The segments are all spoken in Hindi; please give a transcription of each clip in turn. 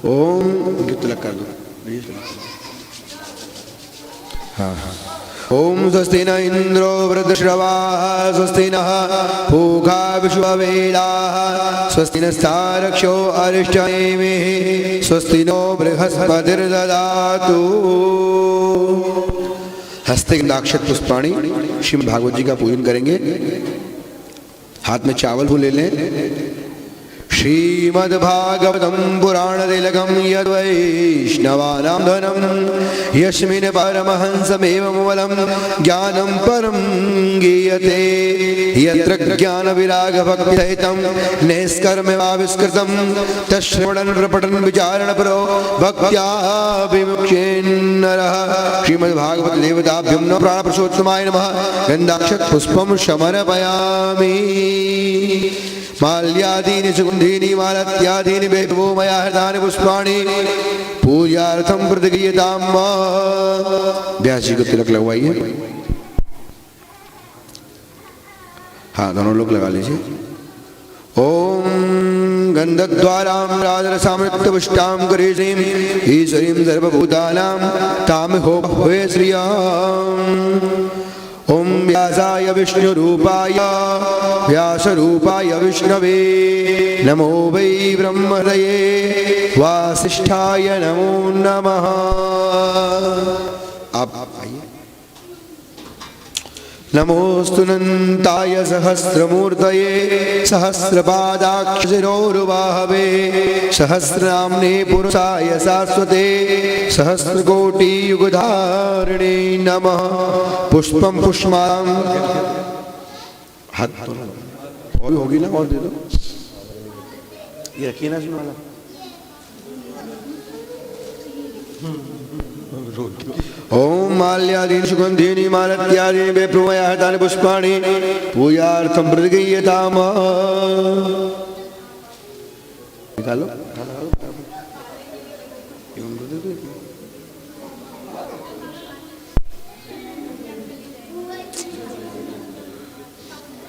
ओम तिलक कर दो। हाँ ओम स्वस्ति न इंद्रो वृद्धश्रवा स्वस्ति नः पूषा विश्ववेदाः स्वस्ति नस्तारक्षो अरिष्टनेमिः स्वस्ति नो बृहस्पतिर्ददातु। हस्ते गंधाक्षत पुष्पाणि श्रीमद् भागवत जी का पूजन करेंगे। हाथ में चावल को ले लें। श्रीमद्भागवतं पुराणतिलकं यद्वैष्णवानां धनं यस्मिन् परमहंसमेवमूलं ज्ञानं परं गीयते यत्र ज्ञानविरागभक्तिरहितं नैष्कर्म्यमाविष्कृतं तच्छ्रवणं प्रपठन् विचारणपरो भक्त्या विमुक्तेर्नरः। श्रीमद्भागवत देवताभ्यो नमः। प्राणपुरुषोत्तमाय नमः। गन्धाक्षतपुष्पं समर्पयामि। माल्यादीनि सुगन्धीनि मालत्यादीनि वैभवो मया हृतानि पुष्पाणि पूजार्थं प्रतिगृह्यताम्। व्यास जी को तिलक लगवाइए। हाँ दोनों लोग लगा लीजिए। ओम गंधद्वारां राजरसामृतपुष्टां करीश्रीं ईश्वरीं सर्वभूतानां तामिहो भवे श्रियाम्। ओम व्यासाय विष्णुरूपाय व्यासरूपाय विष्णवे नमो वै ब्रह्महृदये वासिष्ठाय नमो नमः। आप आइए। नमोस्तुनन्ताय सहस्रमूर्तये सहस्रपादाक्षशिरोरुबाहवे सहस्रनाम्ने पुरुषाय शाश्वते सहस्रकोटियुगधारिणे नमः। पुष्पं पुष्पमालां हाथ और होगी ना, और दे दो। ये रखिए ना इसमें वाला। ओम माल्यादीनि सुगन्धीनि मालत्यादीनि वैभवो मया हृतानि पुष्पाणि पूजार्थं प्रतिगृह्यताम्। निकालो।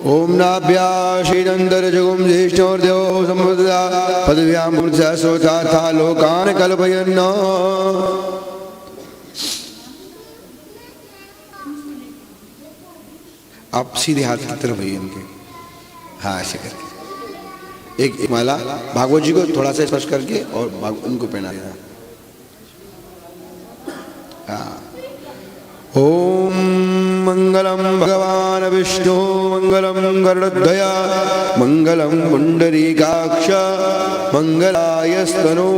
ओम नाभ्याशीदन्तरजगुं ज्येष्ठोर्देवो सम्पदा पदव्यां पुरुषः सोचार्था लोकान् कल्पयन्। आप सीधे हाथ की तरफ भैया इनके। हाँ ऐसे करके एक माला भागवत जी को थोड़ा सा स्पर्श करके और उनको पहना देना। हाँ ओम मंगलम भगवान विष्णु मंगलम गरुड़ध्वज मंगलम पुंडरीकाक्ष मंगलाय स्तनो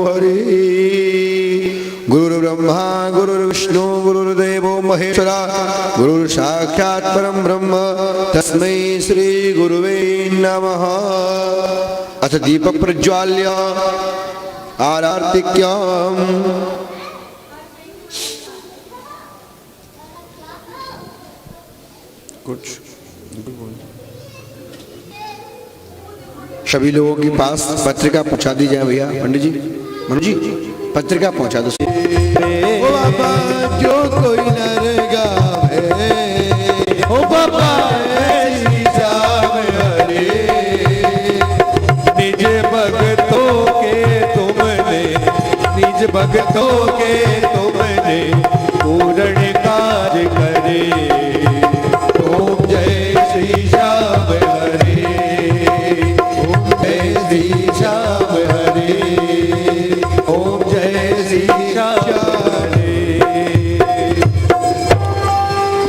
हरि। गुरुर्ब्रह्मा गुरुर्विष्णु गुरुर्देवो महेश्वरा गुरुर्साक्षात् परं ब्रह्म तस्मै श्री गुरुवे नमः। अथ दीपक प्रज्वाल्य आरार्तिक्यम्। कुछ सभी लोगों के पास पत्रिका पहुंचा दी जाए भैया। पंडित जी मनु जी पत्रिका पहुंचा दो। ओ बाबा जो कोई नर गावे ओ बाबा ऐसी जावे हरे निज भक्तों के तुमने पूर्ण कार्य करे। ओम जय श्री श्याम हरे ओम जय श्री श्याम हरे ओम जय श्री श्याम हरे।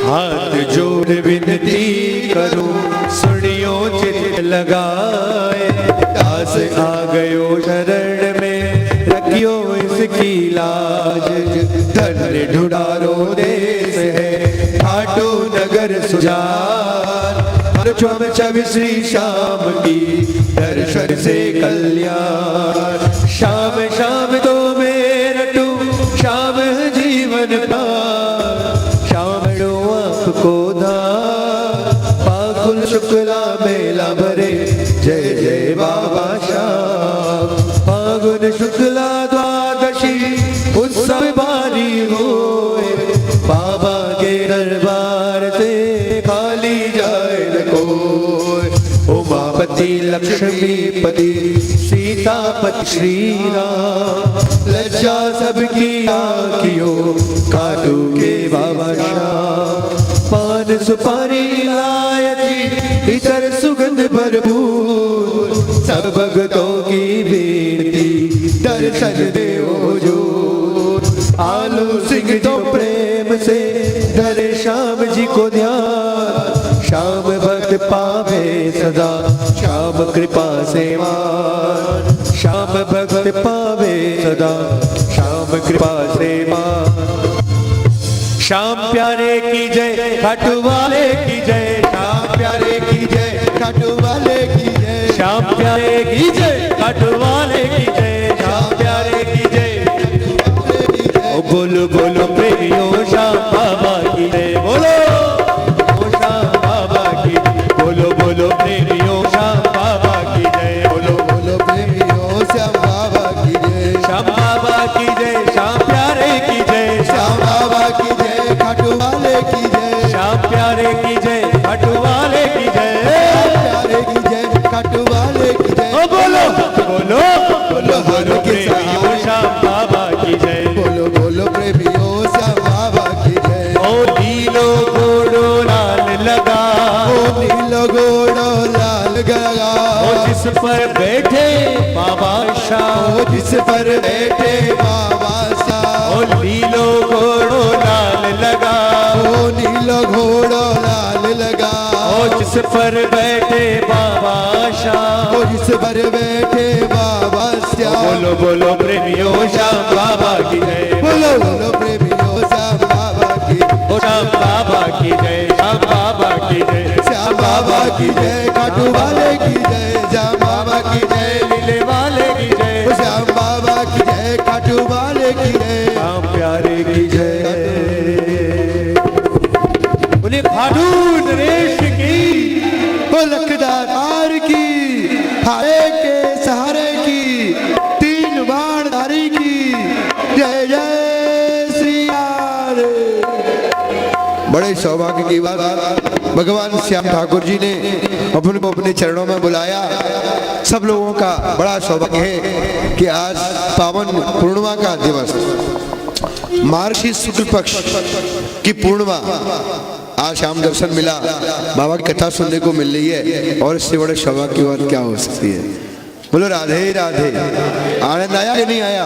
हाथ जोड़ विनती करो सुनियो चित लगाए दास आ गयो शरण में रखियो इसकी लाज। धन्य ढूंढारो देश है ठाटू नगर सुजान छवि श्री श्याम की दर्शन से कल्याण। श्याम श्याम तो मेरा तू श्याम जीवन का श्याम आपको दान पाकुल शुक्ला मेला भरे जय जय बाबा श्याम। फागुन शुक्ला द्वादशी उत्सव भारी होए बाबा के दरबार से खाली जाए न कोई। उमापति लक्ष्मीपति सीतापति श्री राम, लज्जा सबकी आँखियों काटू के बाबा शाह, पान सुपारी लायती इतर सुगंध भरपूर, सब भक्तों की बेनती दर्शन दे हुजूर। आलू सिंह तो प्रेम से धरे श्याम जी को ध्यान, श्याम भक्त पावे सदा श्याम कृपा से मान, श्याम भक्त पावे सदा श्याम कृपा से मान। श्याम प्यारे की जय खाटू वाले की जय, श्याम प्यारे की जय खाटू वाले की जय, श्याम प्यारे की जय खाटू वाले की जय, श्याम प्यारे की जय। ओ बोलो बोलो प्रेमियों श्याम बाबा की जय, बोलो ओ श्याम बाबा की, बोलो बोलो प्रेमियों श्याम बाबा की जय, बोलो बोलो प्रेमियों श्याम बाबा की जय, श्याम बाबा की जय, श्याम प्यारे की जय, श्याम बाबा की जय खाटू वाले की जय, श्याम प्यारे की जय खाटू वाले की जय, प्यारे की जय खाटू वाले की जय। ओ बोलो बोलो बोलो बोलो प्रेमियों श्याम बाबा की जय, बोलो बोलो प्रेमियों श्याम बाबा की जय। ओ नीलो घोड़ो लाल लगा, ओ नीलो घोड़ो लाल लगा, ओ जिस पर बैठे बाबा शाह, ओ जिस पर बैठे बाबा शाह, ओ नीलो घोड़ो लाल लगा, ओ नीलो घोड़ो लाल लगा, ओ जिस पर बैठे बाबा शाह, ओ जिस पर बैठे बाबा शाह। बोलो बोलो प्रेमियों श्याम बाबा की जय, बोलो बोलो प्रेमियों श्याम बाबा की, ओ श्याम बाबा की जय, श्याम बाबा की जय, श्याम बाबा की जय खाटू वाले की जय, श्याम बाबा की जय लीले वाले की जय, श्याम बाबा की जय खाटू वाले की जय, श्याम प्यारे की जय। बोले खाटू नरेश की, ओ लखदार की, हारे के सहारे की, तीन बाण धारी की, जय जय श्री राम। बड़े सौभाग्य की बात, भगवान श्याम ठाकुर जी ने अपने को अपने चरणों में बुलाया। सब लोगों का बड़ा सौभाग्य है कि आज पावन पूर्णिमा का दिवस, मार्गशीर्ष शुक्ल पक्ष की पूर्णिमा, आज शाम दर्शन मिला, बाबा की कथा सुनने को मिल रही है, और इससे बड़े सौभाग्य की बात क्या हो सकती है। बोलो राधे राधे। आनंद आया कि नहीं आया?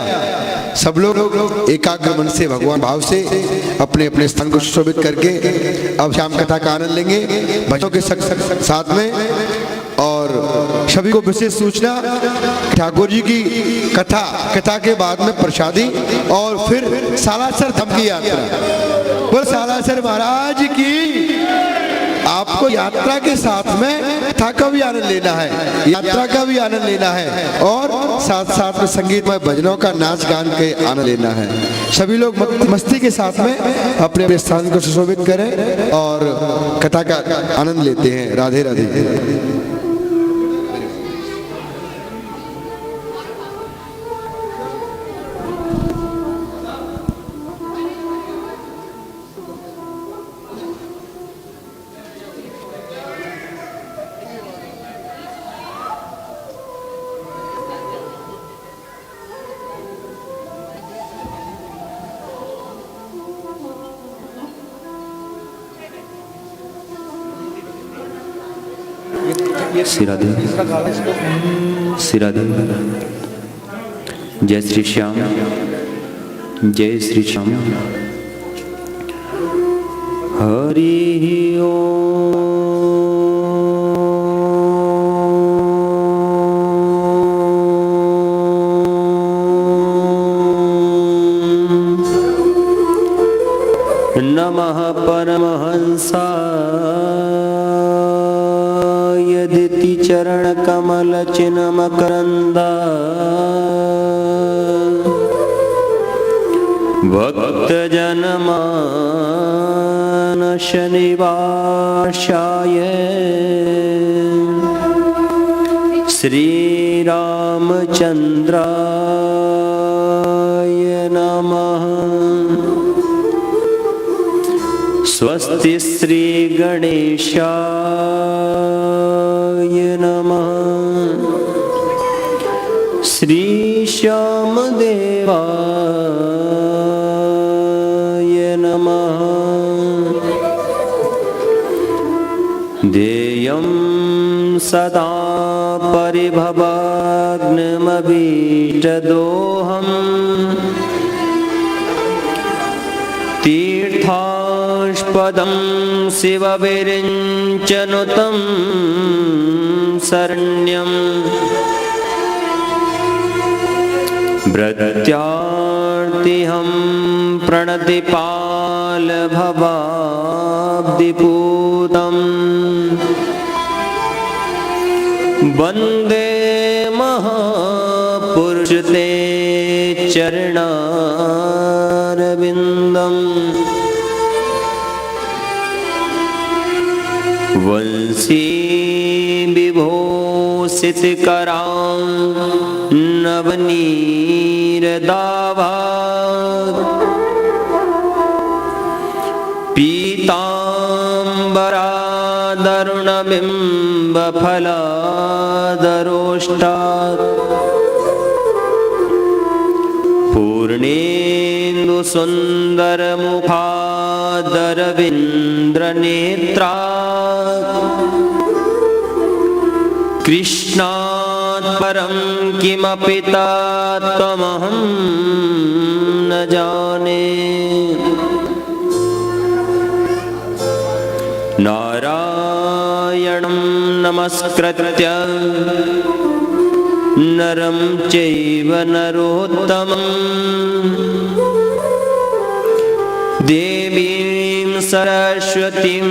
सब लोग एकाग्र मन से भगवान भाव से अपने अपने स्थान को सुशोभित करके अब शाम कथा का आनंद लेंगे बच्चों के साथ में। और सभी को विशेष सूचना, ठाकुर जी की कथा के बाद में प्रसादी और फिर सालासर धाम की यात्रा। बोल सालासर महाराज की। आपको यात्रा के साथ में कथा का भी आनंद लेना है, यात्रा का भी आनंद लेना है, और साथ साथ में संगीतमय भजनों का नाच गान के आनंद लेना है। सभी लोग मस्ती के साथ में अपने अपने स्थान को सुशोभित करें और कथा का आनंद लेते हैं। राधे राधे। सिराधे सिराधे। जय श्री श्याम, जय श्री श्याम। हरि ओम। नमः परमहंसा यदिति चरण कमल चिन्ह मकरंदा भक्त जन मानस निवासाय श्री रामचंद्राय नमः। स्वस्ति श्री गणेशाय नमः। श्री श्याम देवाय नमः। देयं सदा परिभवाग्निमभीष्टदोहम् तीर्थास्पदं शिवविरिञ्चनुतं शरण्यम् भृत्यार्तिहं प्रणतिपालभवाब्धिपूतम् वन्दे महापुरुष ते चरणारविन्दम्। वंशी विभूषितकरां नवनीरदाभात् पीताम्बरादरुणबिम्बफलादरोष्टात् पूर्णेन्दुसुन्दरमुखादरविन्द्रनेत्रात् कृष्णात् परं किमपि तत्त्वमहं न जाने। नारायणं नमस्कृत्य नरं चैव नरोत्तमं देवीं सरस्वतीं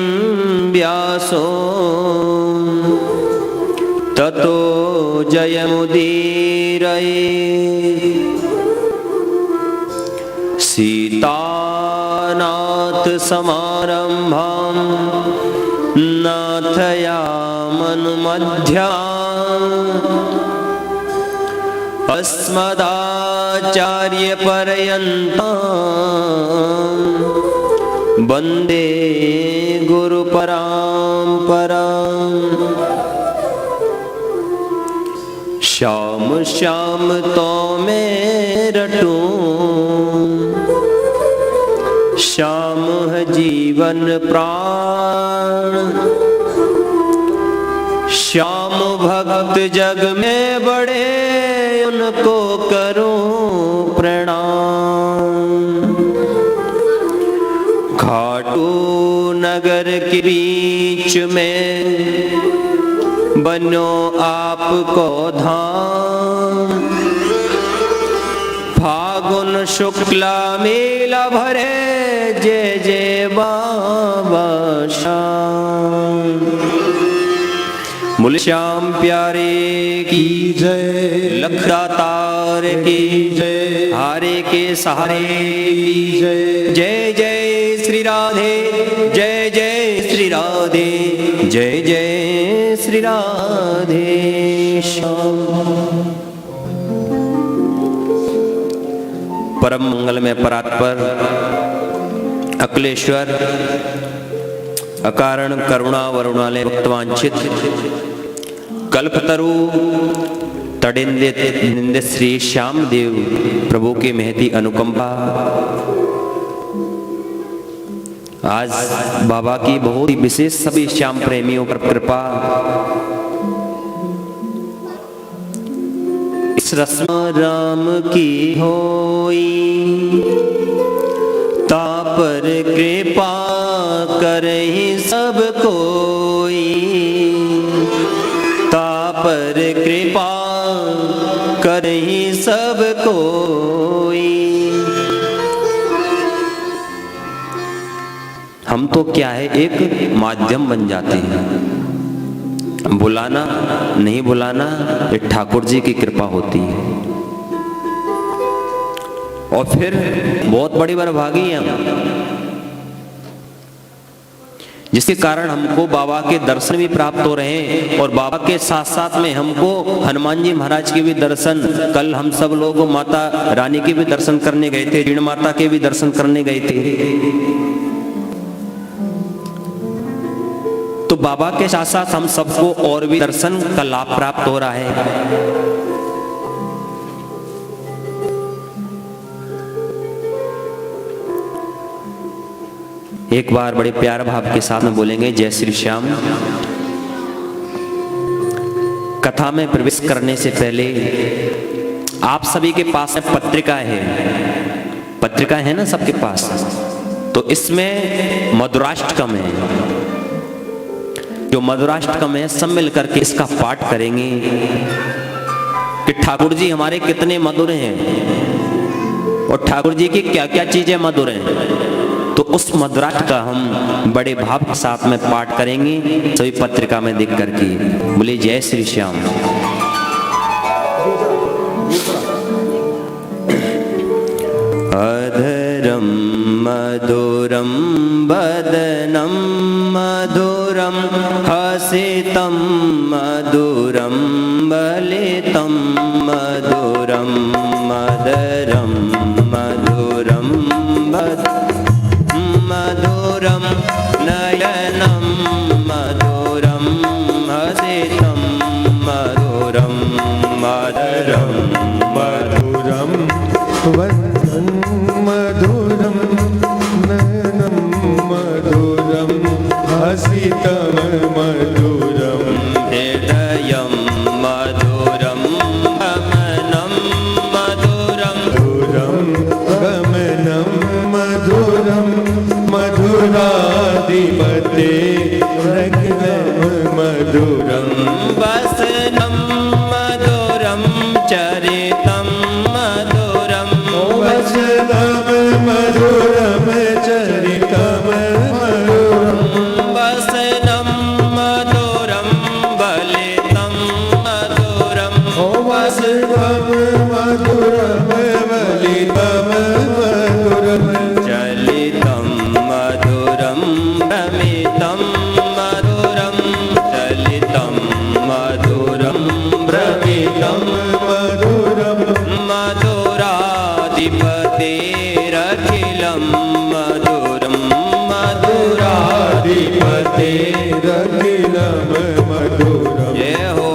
व्यासो ततो जयमुदीरये। सीतानाथ समारम्भां नाथयामनुमध्याम् अस्मदाचार्यपर्यन्तां वन्दे गुरुपरम्पराम्। श्याम श्याम तो मैं रटूं, श्याम है जीवन प्राण। श्याम भक्त जग में बड़े उनको करूं प्रणाम। खाटू नगर के बीच में बनो आपको धाम। फागुन शुक्ला मेला भरे जय जय बाबा श्याम। बोले श्याम प्यारे की जय, लखदातार की जय, हारे के सहारे की जय। जय जय श्री राधे, जय जय श्री राधे, जय जय श्री राधे श्याम। परम मंगलमय परात्पर अकलेश्वर अकारण करुणा वरुणालय भक्तवांछित कल्पतरु तड़िंदे श्री श्याम देव प्रभु की महती अनुकंपा। आज बाबा की बहुत ही विशेष सभी श्याम प्रेमियों पर कृपा। इस रस्म राम की होई, तापर कृपा करहि सब कोई। तापर कृपा करहि सब कोई। हम तो क्या है, एक माध्यम बन जाते हैं। बुलाना नहीं बुलाना ये ठाकुर जी की कृपा होती है। और फिर बहुत बड़ी बरभागी है हम, जिसके कारण हमको बाबा के दर्शन भी प्राप्त हो रहे हैं। और बाबा के साथ साथ में हमको हनुमान जी महाराज के भी दर्शन, कल हम सब लोग माता रानी के भी दर्शन करने गए थे, ऋण माता के भी दर्शन करने गए थे। तो बाबा के साथ साथ हम सबको और भी दर्शन का लाभ प्राप्त हो रहा है। एक बार बड़े प्यार भाव के साथ में बोलेंगे जय श्री श्याम। कथा में प्रवेश करने से पहले आप सभी के पास में पत्रिका है, पत्रिका है ना सबके पास, तो इसमें मधुराष्टकम है। जो मधुराष्टकम है सब मिल करके इसका पाठ करेंगे कि ठाकुर जी हमारे कितने मधुर हैं और ठाकुर जी की क्या क्या चीजें मधुर हैं। तो उस मधुराष्ट का हम बड़े भाव के साथ में पाठ करेंगे सभी पत्रिका में देख करके। बोले जय श्री श्याम। अधरम मधुरम वदनम मधुरम हसितम मधुरम बलितम मधुरम मदरम मधुरम मधुरम नयनम मधुरम हसितम मधुरम मदरम मधुरम वदनं मधुरम नयनं मधुरम हसितं मधुरम हृदयं मधुरं गमनं मधुरं गमनं मधुरम मधुराधिपते रघुनाथ मधुरम वसनं मधुरं चरितं मधुरं वचनं मधुरम चरितं मधुरम वसनं मधुरं बलितं मधुरं वसनं मधुरम बलितं मधुरम चलितं मधुरं भ्रमितं मधुरं चलितं मधुरं भ्रमितं मधुरम मधुराधिपतेरखिलं मधुरं मधुराधिपते रघिलं मधुरम जय हो।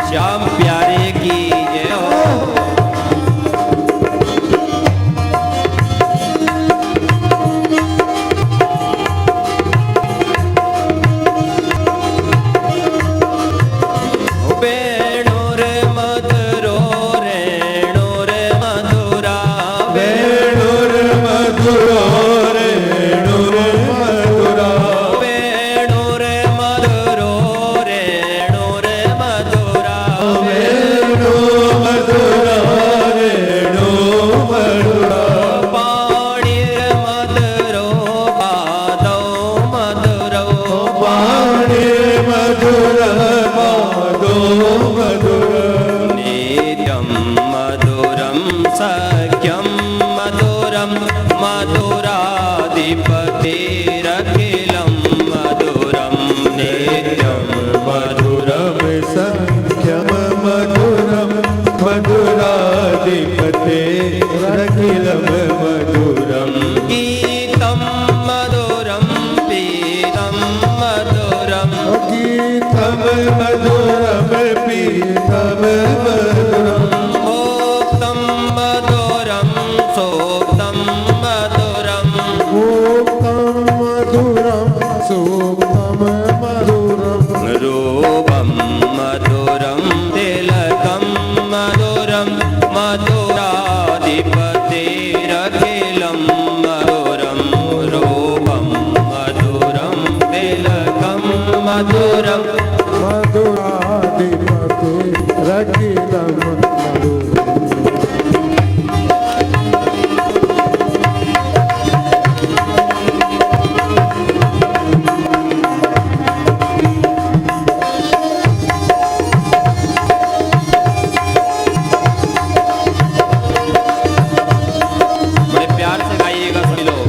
श्याम प्यारे की जय हो। वेणुर मधुरो रेणुर मधुरा वेणुर मधुरो रेणुर मधुरा वेणुर मधुरो रेणुर मधुरा वेणु मधुरा रेणु मधुरा पाणिर मधुरो पादौ मधुरो पाणि मधुर पादो मधुर नित्यं मधुरं सख्यं मधुरं मधुराधिपतेरखिलं मधुरं नित्यं मधुरम संख्यम मधुरम मधुराधिपते रघिलं मधुरम गीतं मधुरं पीतं मधुरं गीतं मधुरम पीतं मधुरम मोक्तं मधुरं सोक्तं मधुरं भोक्तं मधुरम सुक्तं मधुरम रूपं मधुरं तिलकं मधुरं मधुराधिपतेरखिलं मधुरं रूपं मधुरं तिलकं मधुरं मधुराधिपते रघिलं मधुरम बड़े प्यार से गाइएगा सभी लोग।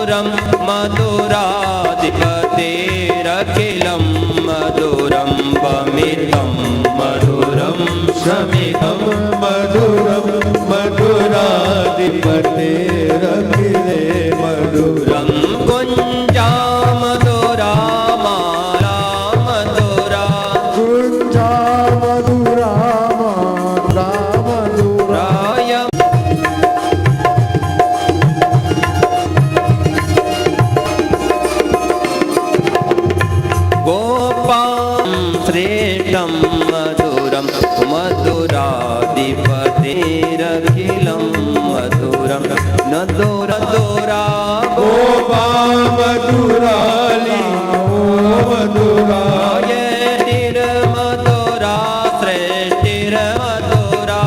मधुरम मधुराधिपतेरखिलं मधुरं वमितं मधुरं शमितं मधुरम मधुराधिपतेरखिले मधुरम कुञ्जा मधुरा माला मधुरा कुञ्जा मधुरा माला मधुरा राय गोपां श्रेष्ठं मधुरं मधुराधिपतेरखिलं मधुरं नदोरा गोपा मधुराली ओ मधुरा मधुरा श्रेष्ठिर्मधुरा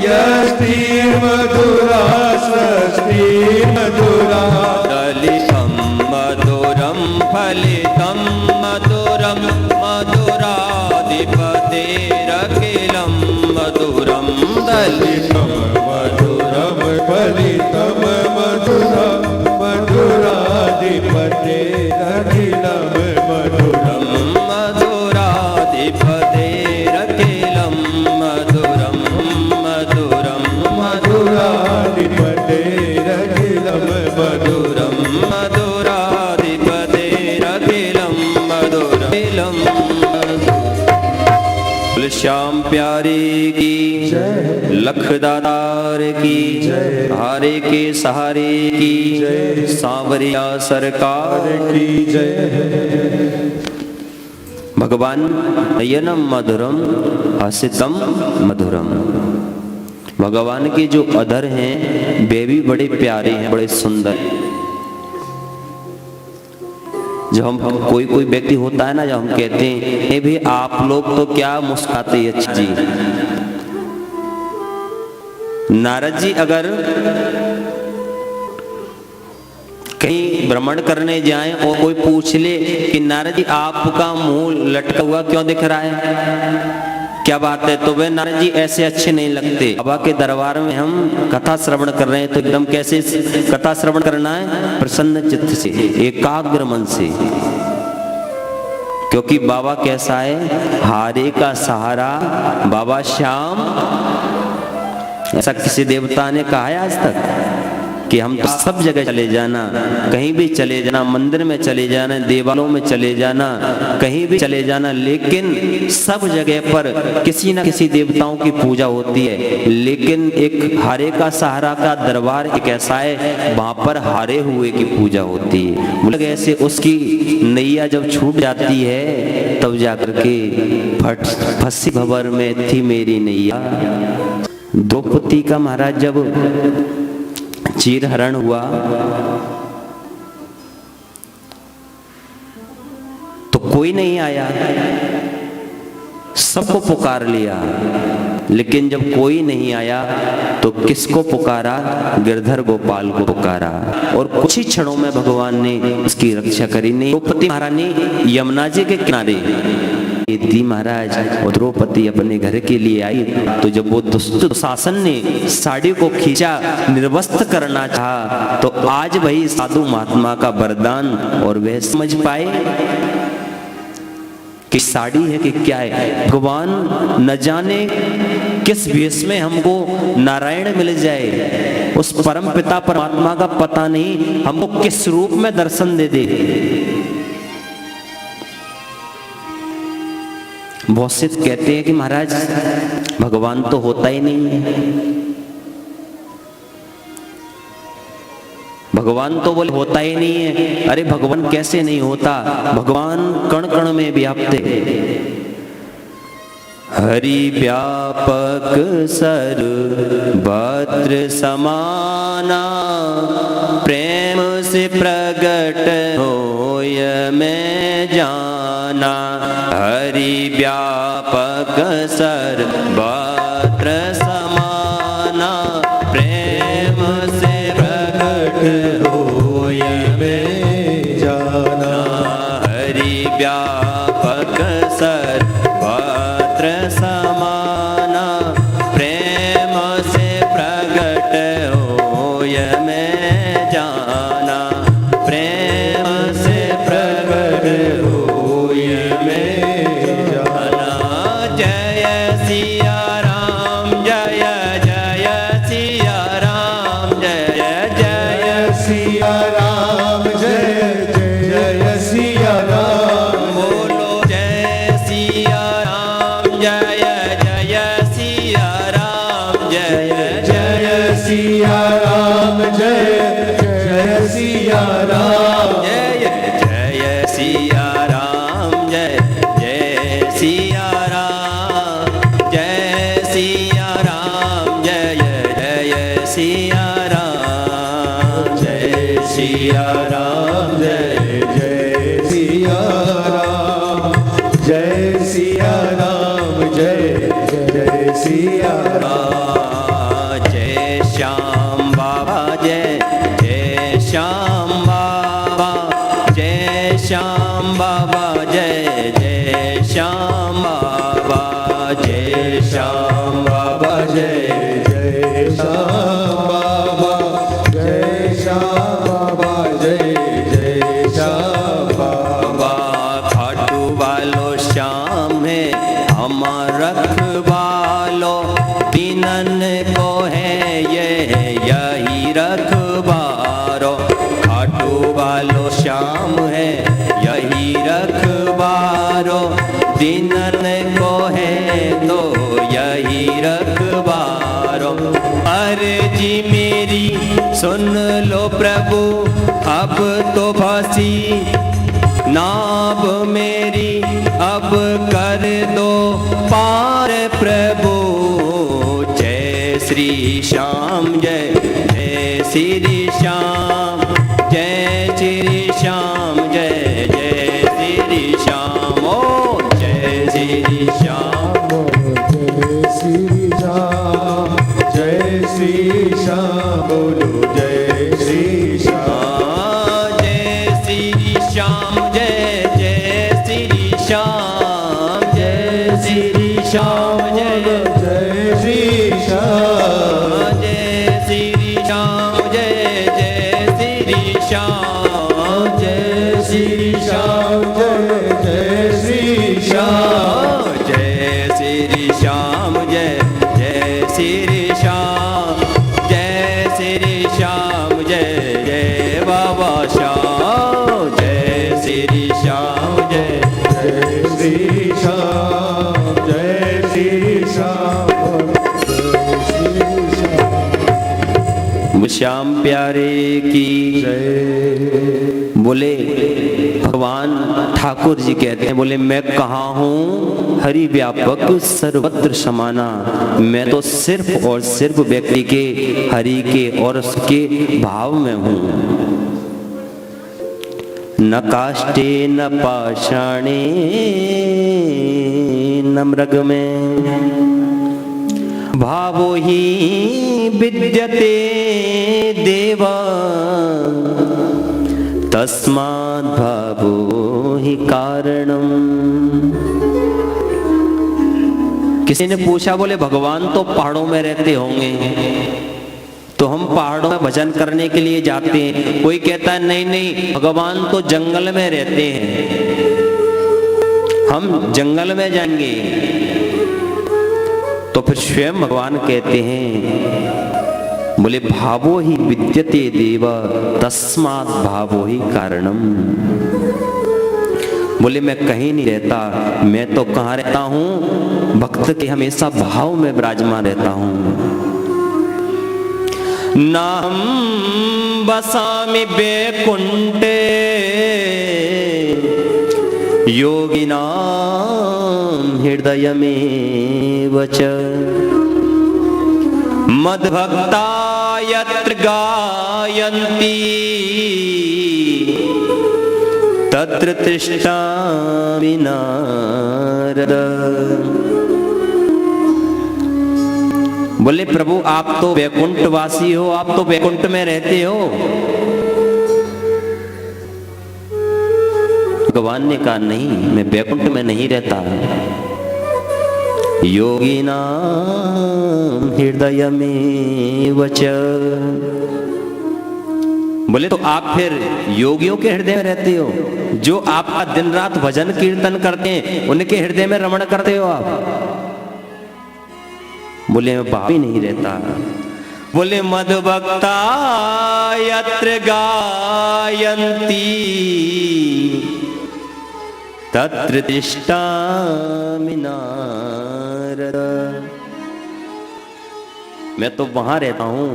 यष्टिर्मधुरा षष्टिर्मधुरा दलितं मधुरं फलितं मधुरं मधुराधिपतेरखिलं मधुरं दलितं मधुरम फलितम मधुरा मधुराधिपतेरखिलं मधुरम मधुराधिपतेरखिलं मधुरं मधुरं मधुराधिपतेरखिलं मधुरम मधुराधिपतेरखिलं मधुरं श्याम प्यारे की लखदातार की हारे के सहारे की सांवरिया सरकार की जय। भगवान नयनम मधुरम हसितम मधुरम। भगवान के जो अधर हैं वे भी बड़े प्यारे हैं, बड़े सुंदर। जब हम कोई व्यक्ति होता है ना, जब हम कहते हैं भी आप लोग तो क्या मुस्कुराते हैं अच्छा जी। नारद जी अगर कहीं भ्रमण करने जाएं और कोई पूछ ले कि नारद जी आपका मुंह लटका हुआ क्यों दिख रहा है, क्या बात है, तो वे नारद जी ऐसे अच्छे नहीं लगते। बाबा के दरबार में हम कथा श्रवण कर रहे हैं तो एकदम कैसे कथा श्रवण करना है, प्रसन्न चित्त से, एकाग्र मन से। क्योंकि बाबा कैसा है, हारे का सहारा बाबा श्याम। ऐसा किसी देवता ने कहा है आज तक कि हम तो सब जगह चले जाना, कहीं भी चले जाना, मंदिर में चले जाना, देवालयों में चले जाना, कहीं भी चले जाना, लेकिन सब जगह पर किसी न किसी देवताओं की पूजा होती है। लेकिन एक हारे का सहारा का दरबार एक ऐसा है, वहां पर हारे हुए की पूजा होती है। मतलब ऐसे उसकी नैया जब छूट जाती है तब जाकर के फंसी भंवर में थी मेरी नैया। द्रौपदी का महाराज जब चीर हरण हुआ तो कोई नहीं आया, सबको पुकार लिया, लेकिन जब कोई नहीं आया तो किसको पुकारा, गिरधर गोपाल को पुकारा, और कुछ ही क्षणों में भगवान ने उसकी रक्षा करी। नहीं, द्रौपदी महारानी यमुना जी के किनारे थी महाराज, और द्रौपदी अपने घर के लिए आई तो जब वो दुशासन ने साड़ी को खींचा, निर्वस्त्र करना चाहा, तो आज वही साधु महात्मा का वरदान और वह समझ पाए कि साड़ी है कि क्या है। भगवान न जाने किस वेश में हमको नारायण मिल जाए, उस परम पिता परमात्मा का पता नहीं हमको किस रूप में दर्शन दे दे। बहुत से कहते हैं कि महाराज भगवान तो होता ही नहीं है, भगवान तो बोले होता ही नहीं है। अरे भगवान कैसे नहीं होता, भगवान कण कण में व्याप्त है। हरि व्यापक सर्वत्र समाना, प्रेम से प्रगट होय मैं जाना। हरि व्यापक सर्वत्र समाना, प्रेम से प्रगट होय मैं जाना। हरि व्यापक सर्वत्र समाना, प्रेम से प्रगट होय मैं जाना। श्याम बाबा जय जय श्याम बाबा जय श्याम बाबा जय जय श्याम बाबा जय श्याम बाबा जय जय श्याम बाबा खाटू वालो श्याम है हमार रखवालो दीनन को है यही रखबारो खाटू वालो श्याम है यही रखबारो दीनन को है तो यही रखबारो अर्जी मेरी सुन लो प्रभु अब तो फंसी नाव मेरी अब कर दो पार प्रभु जय श्री श्याम जय जय श्री श्याम जय श्री श्याम जय जय श्री श्याम ओ जय श्री श्याम जय श्री श्याम जय श्री श्याम बोलो जय श्री श्याम जय श्री श्याम जय जय श्री श्याम जय श्री श्याम जय जय श्री श्याम जय श्री श्याम जय जय श्री श्याम जय श्री श्याम जय जय श्री श्याम जय श्री श्याम जय जय श्री श्याम जय श्री श्याम जय जय बाबा श्याम जय श्री श्याम जय जय श्री श्याम जय श्री श्याम श्याम प्यारे की जय बोले भगवान ठाकुर जी कहते हैं बोले मैं कहाँ हूँ हरि व्यापक सर्वत्र समाना मैं तो सिर्फ और सिर्फ व्यक्ति के हरि के और उसके भाव में हूँ न काष्ठे न पाषाणे न मृग में भावो ही विद्यते देवा तस्माद् भावो ही कारणम। किसी ने पूछा बोले भगवान तो पहाड़ों में रहते होंगे तो हम पहाड़ों में भजन करने के लिए जाते हैं। कोई कहता है नहीं नहीं भगवान तो जंगल में रहते हैं हम जंगल में जाएंगे। तो फिर स्वयं भगवान कहते हैं बोले भावो ही विद्यते देव तस्मात् भावो ही कारणम। बोले मैं कहीं नहीं रहता मैं तो कहाँ रहता हूँ भक्त के हमेशा भाव में विराजमान रहता हूँ। नाम बसामि बैकुंठे योगिनां हृदयमेव च मद्भक्ता यत्र गायन्ति तत्र तिष्ठामि नारद। बोले प्रभु आप तो वैकुंठवासी हो आप तो वैकुंठ में रहते हो। भगवान ने कहा नहीं मैं वैकुंठ में नहीं रहता। योगिनां हृदयमेव च। बोले तो आप फिर योगियों के हृदय में रहते हो जो आपका दिन रात भजन कीर्तन करते हैं उनके हृदय में रमण करते हो आप। बोले मैं पापी नहीं रहता। बोले मद्भक्ता यत्र गायन्ति तत्र तिष्ठामि नारद। मैं तो वहां रहता हूं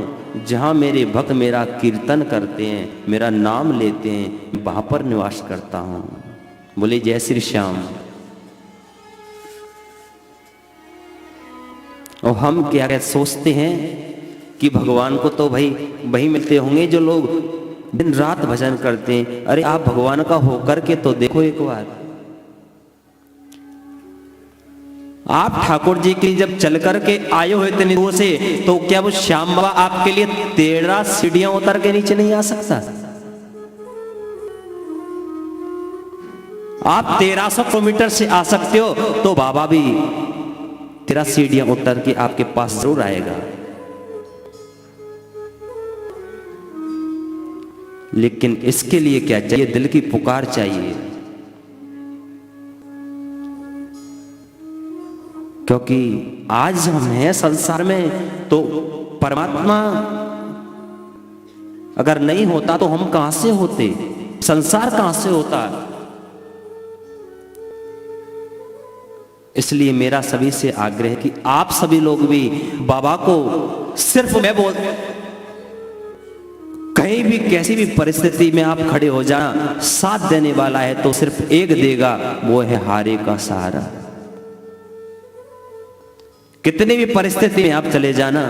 जहां मेरे भक्त मेरा कीर्तन करते हैं मेरा नाम लेते हैं वहां पर निवास करता हूं। बोले जय श्री श्याम। और हम क्या सोचते हैं कि भगवान को तो भाई वही मिलते होंगे जो लोग दिन रात भजन करते हैं। अरे आप भगवान का होकर के तो देखो एक बार। आप ठाकुर जी की जब चल करके आए हुए इतनी दूर से तो क्या वो श्याम बाबा आपके लिए 13 सीढ़ियां उतर के नीचे नहीं आ सकता? आप 1300 किलोमीटर से आ सकते हो तो बाबा भी 13 सीढ़ियां उतर के आपके पास जरूर आएगा। लेकिन इसके लिए क्या चाहिए? दिल की पुकार चाहिए। क्योंकि आज हम हैं संसार में तो परमात्मा अगर नहीं होता तो हम कहां से होते, संसार कहां से होता। इसलिए मेरा सभी से आग्रह है कि आप सभी लोग भी बाबा को सिर्फ मैं बोल कहीं भी कैसी भी परिस्थिति में आप खड़े हो जाना, साथ देने वाला है तो सिर्फ एक देगा, वो है हारे का सहारा। कितनी भी परिस्थिति में आप चले जाना,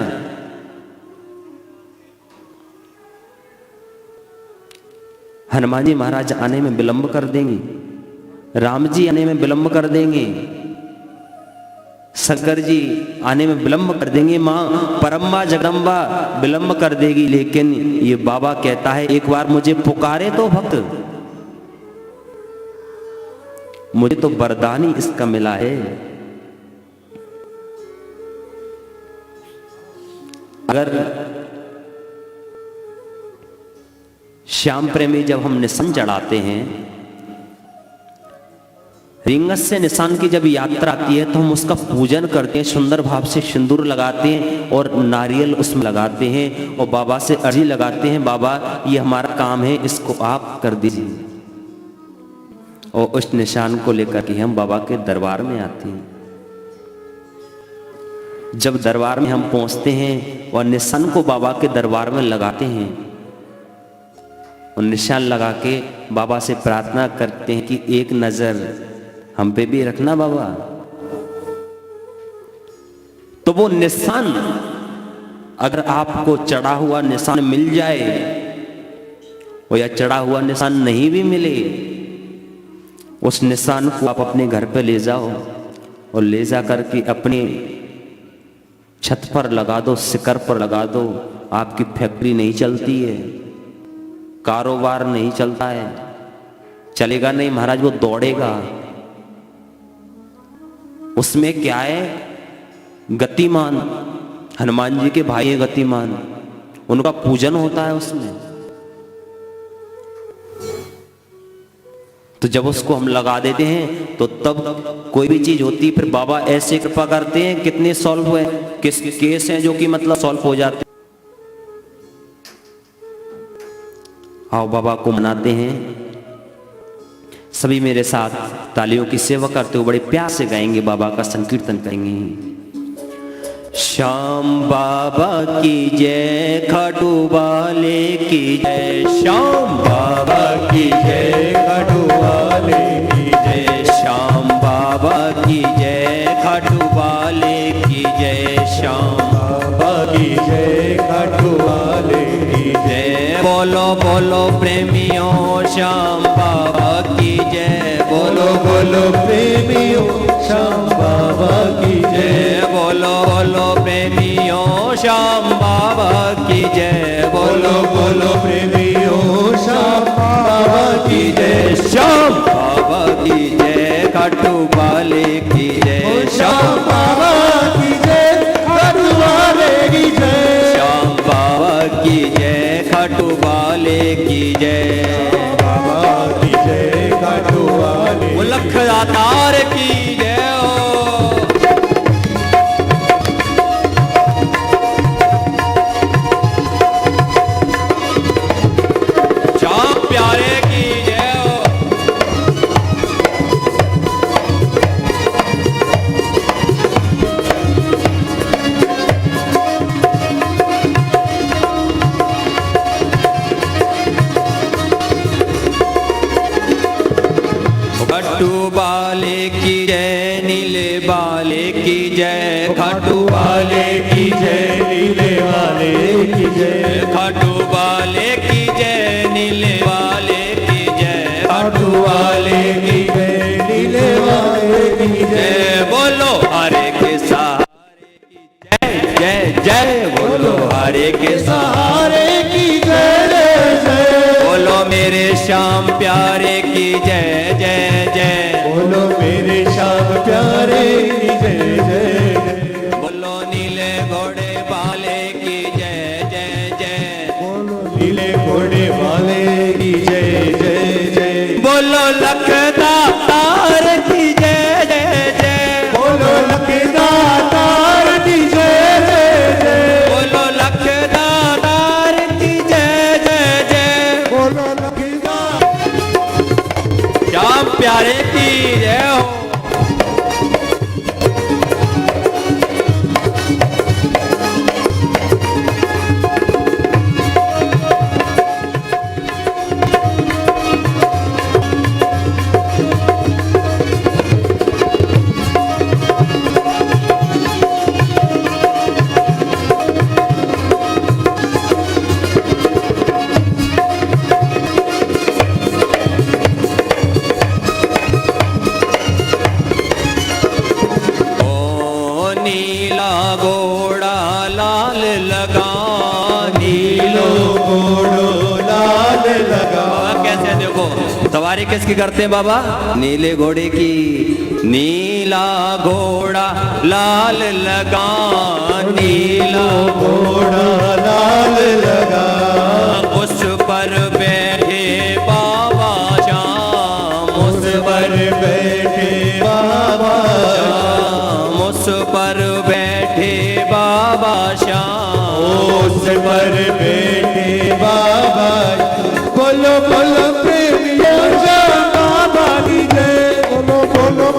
हनुमान जी महाराज आने में विलंब कर देंगे, राम जी आने में विलंब कर देंगे, शंकर जी आने में विलंब कर देंगे, मां परम्बा जगदम्बा विलंब कर देगी। लेकिन ये बाबा कहता है एक बार मुझे पुकारे तो भक्त, मुझे तो वरदान ही इसका मिला है। अगर श्याम प्रेमी जब हम निशान चढ़ाते हैं, रिंगस से निशान की जब यात्रा आती है तो हम उसका पूजन करते हैं, सुंदर भाव से सिंदूर लगाते हैं और नारियल उसमें लगाते हैं और बाबा से अर्जी लगाते हैं, बाबा ये हमारा काम है, इसको आप कर दीजिए। और उस निशान को लेकर के हम बाबा के दरबार में आते हैं। जब दरबार में हम पहुंचते हैं और निशान को बाबा के दरबार में लगाते हैं और निशान लगा के बाबा से प्रार्थना करते हैं कि एक नजर हम पे भी रखना बाबा, तो वो निशान अगर आपको चढ़ा हुआ निशान मिल जाए और या चढ़ा हुआ निशान नहीं भी मिले, उस निशान को आप अपने घर पे ले जाओ और ले जा करके अपने छत पर लगा दो, शिखर पर लगा दो। आपकी फैक्ट्री नहीं चलती है, कारोबार नहीं चलता है, चलेगा नहीं महाराज, वो दौड़ेगा। उसमें क्या है? गतिमान हनुमान जी के भाई है गतिमान, उनका पूजन होता है उसमें। तो जब उसको हम लगा देते हैं तो तब कोई भी चीज होती, फिर बाबा ऐसे कृपा करते हैं, कितने सॉल्व हुए किस केस हैं जो कि मतलब सॉल्व हो जाते हैं। आओ बाबा को मनाते हैं। सभी मेरे साथ तालियों की सेवा करते हुए बड़े प्यार से गाएंगे, बाबा का संकीर्तन करेंगे। श्याम बाबा की जय, खाटू वाले की जय, श्याम बाबा की जय, खाटू वाले की जय, श्याम बाबा की जय, खाटू वाले की जय, श्याम बाबा की जय, खाटू वाले की जय। बोलो बोलो प्रेमियों श्याम बाबा की जय, बोलो बोलो प्रेमियों श्याम बाबा की जय, बोलो बोलो प्रेमियों श्याम बाबा की जय, बोलो बोलो प्रेमियों श्याम बाबा की जय, श्याम बाबा की जय, खाटू वाले की जय, श्याम बाबा की जय, खाटू वाले की जय, श्याम बाबा की जय, खाटू वाले की जय, बाबा की जय, खाटू वाले, वो लखदातार की जय। खाटू वाले की जय, नीले वाले की जय, खाटू वाले की जय, नीले वाले की जय, खाटू वाले की जय, नीले वाले की जय, खाटू वाले की जय, नीले वाले की जय। बोलो हरे के सहारे की जय, जय जय, बोलो हरे के सहारे की जय, जय। बोलो मेरे श्याम प्यारे की जय, जय जय, की जय हो। सवारी किसकी करते हैं बाबा? नीले घोड़े की। नीला घोड़ा लाल लगा, नीला घोड़ा लाल लगा, उस पर बैठे बाबा श्याम, उस पर बैठे बाबा श्याम, उस पर बैठे बाबा श्याम, उस पर बैठे बाबा। बोलो बोलो प्रेमियों श्याम बाबा की जय, बोलो बोलो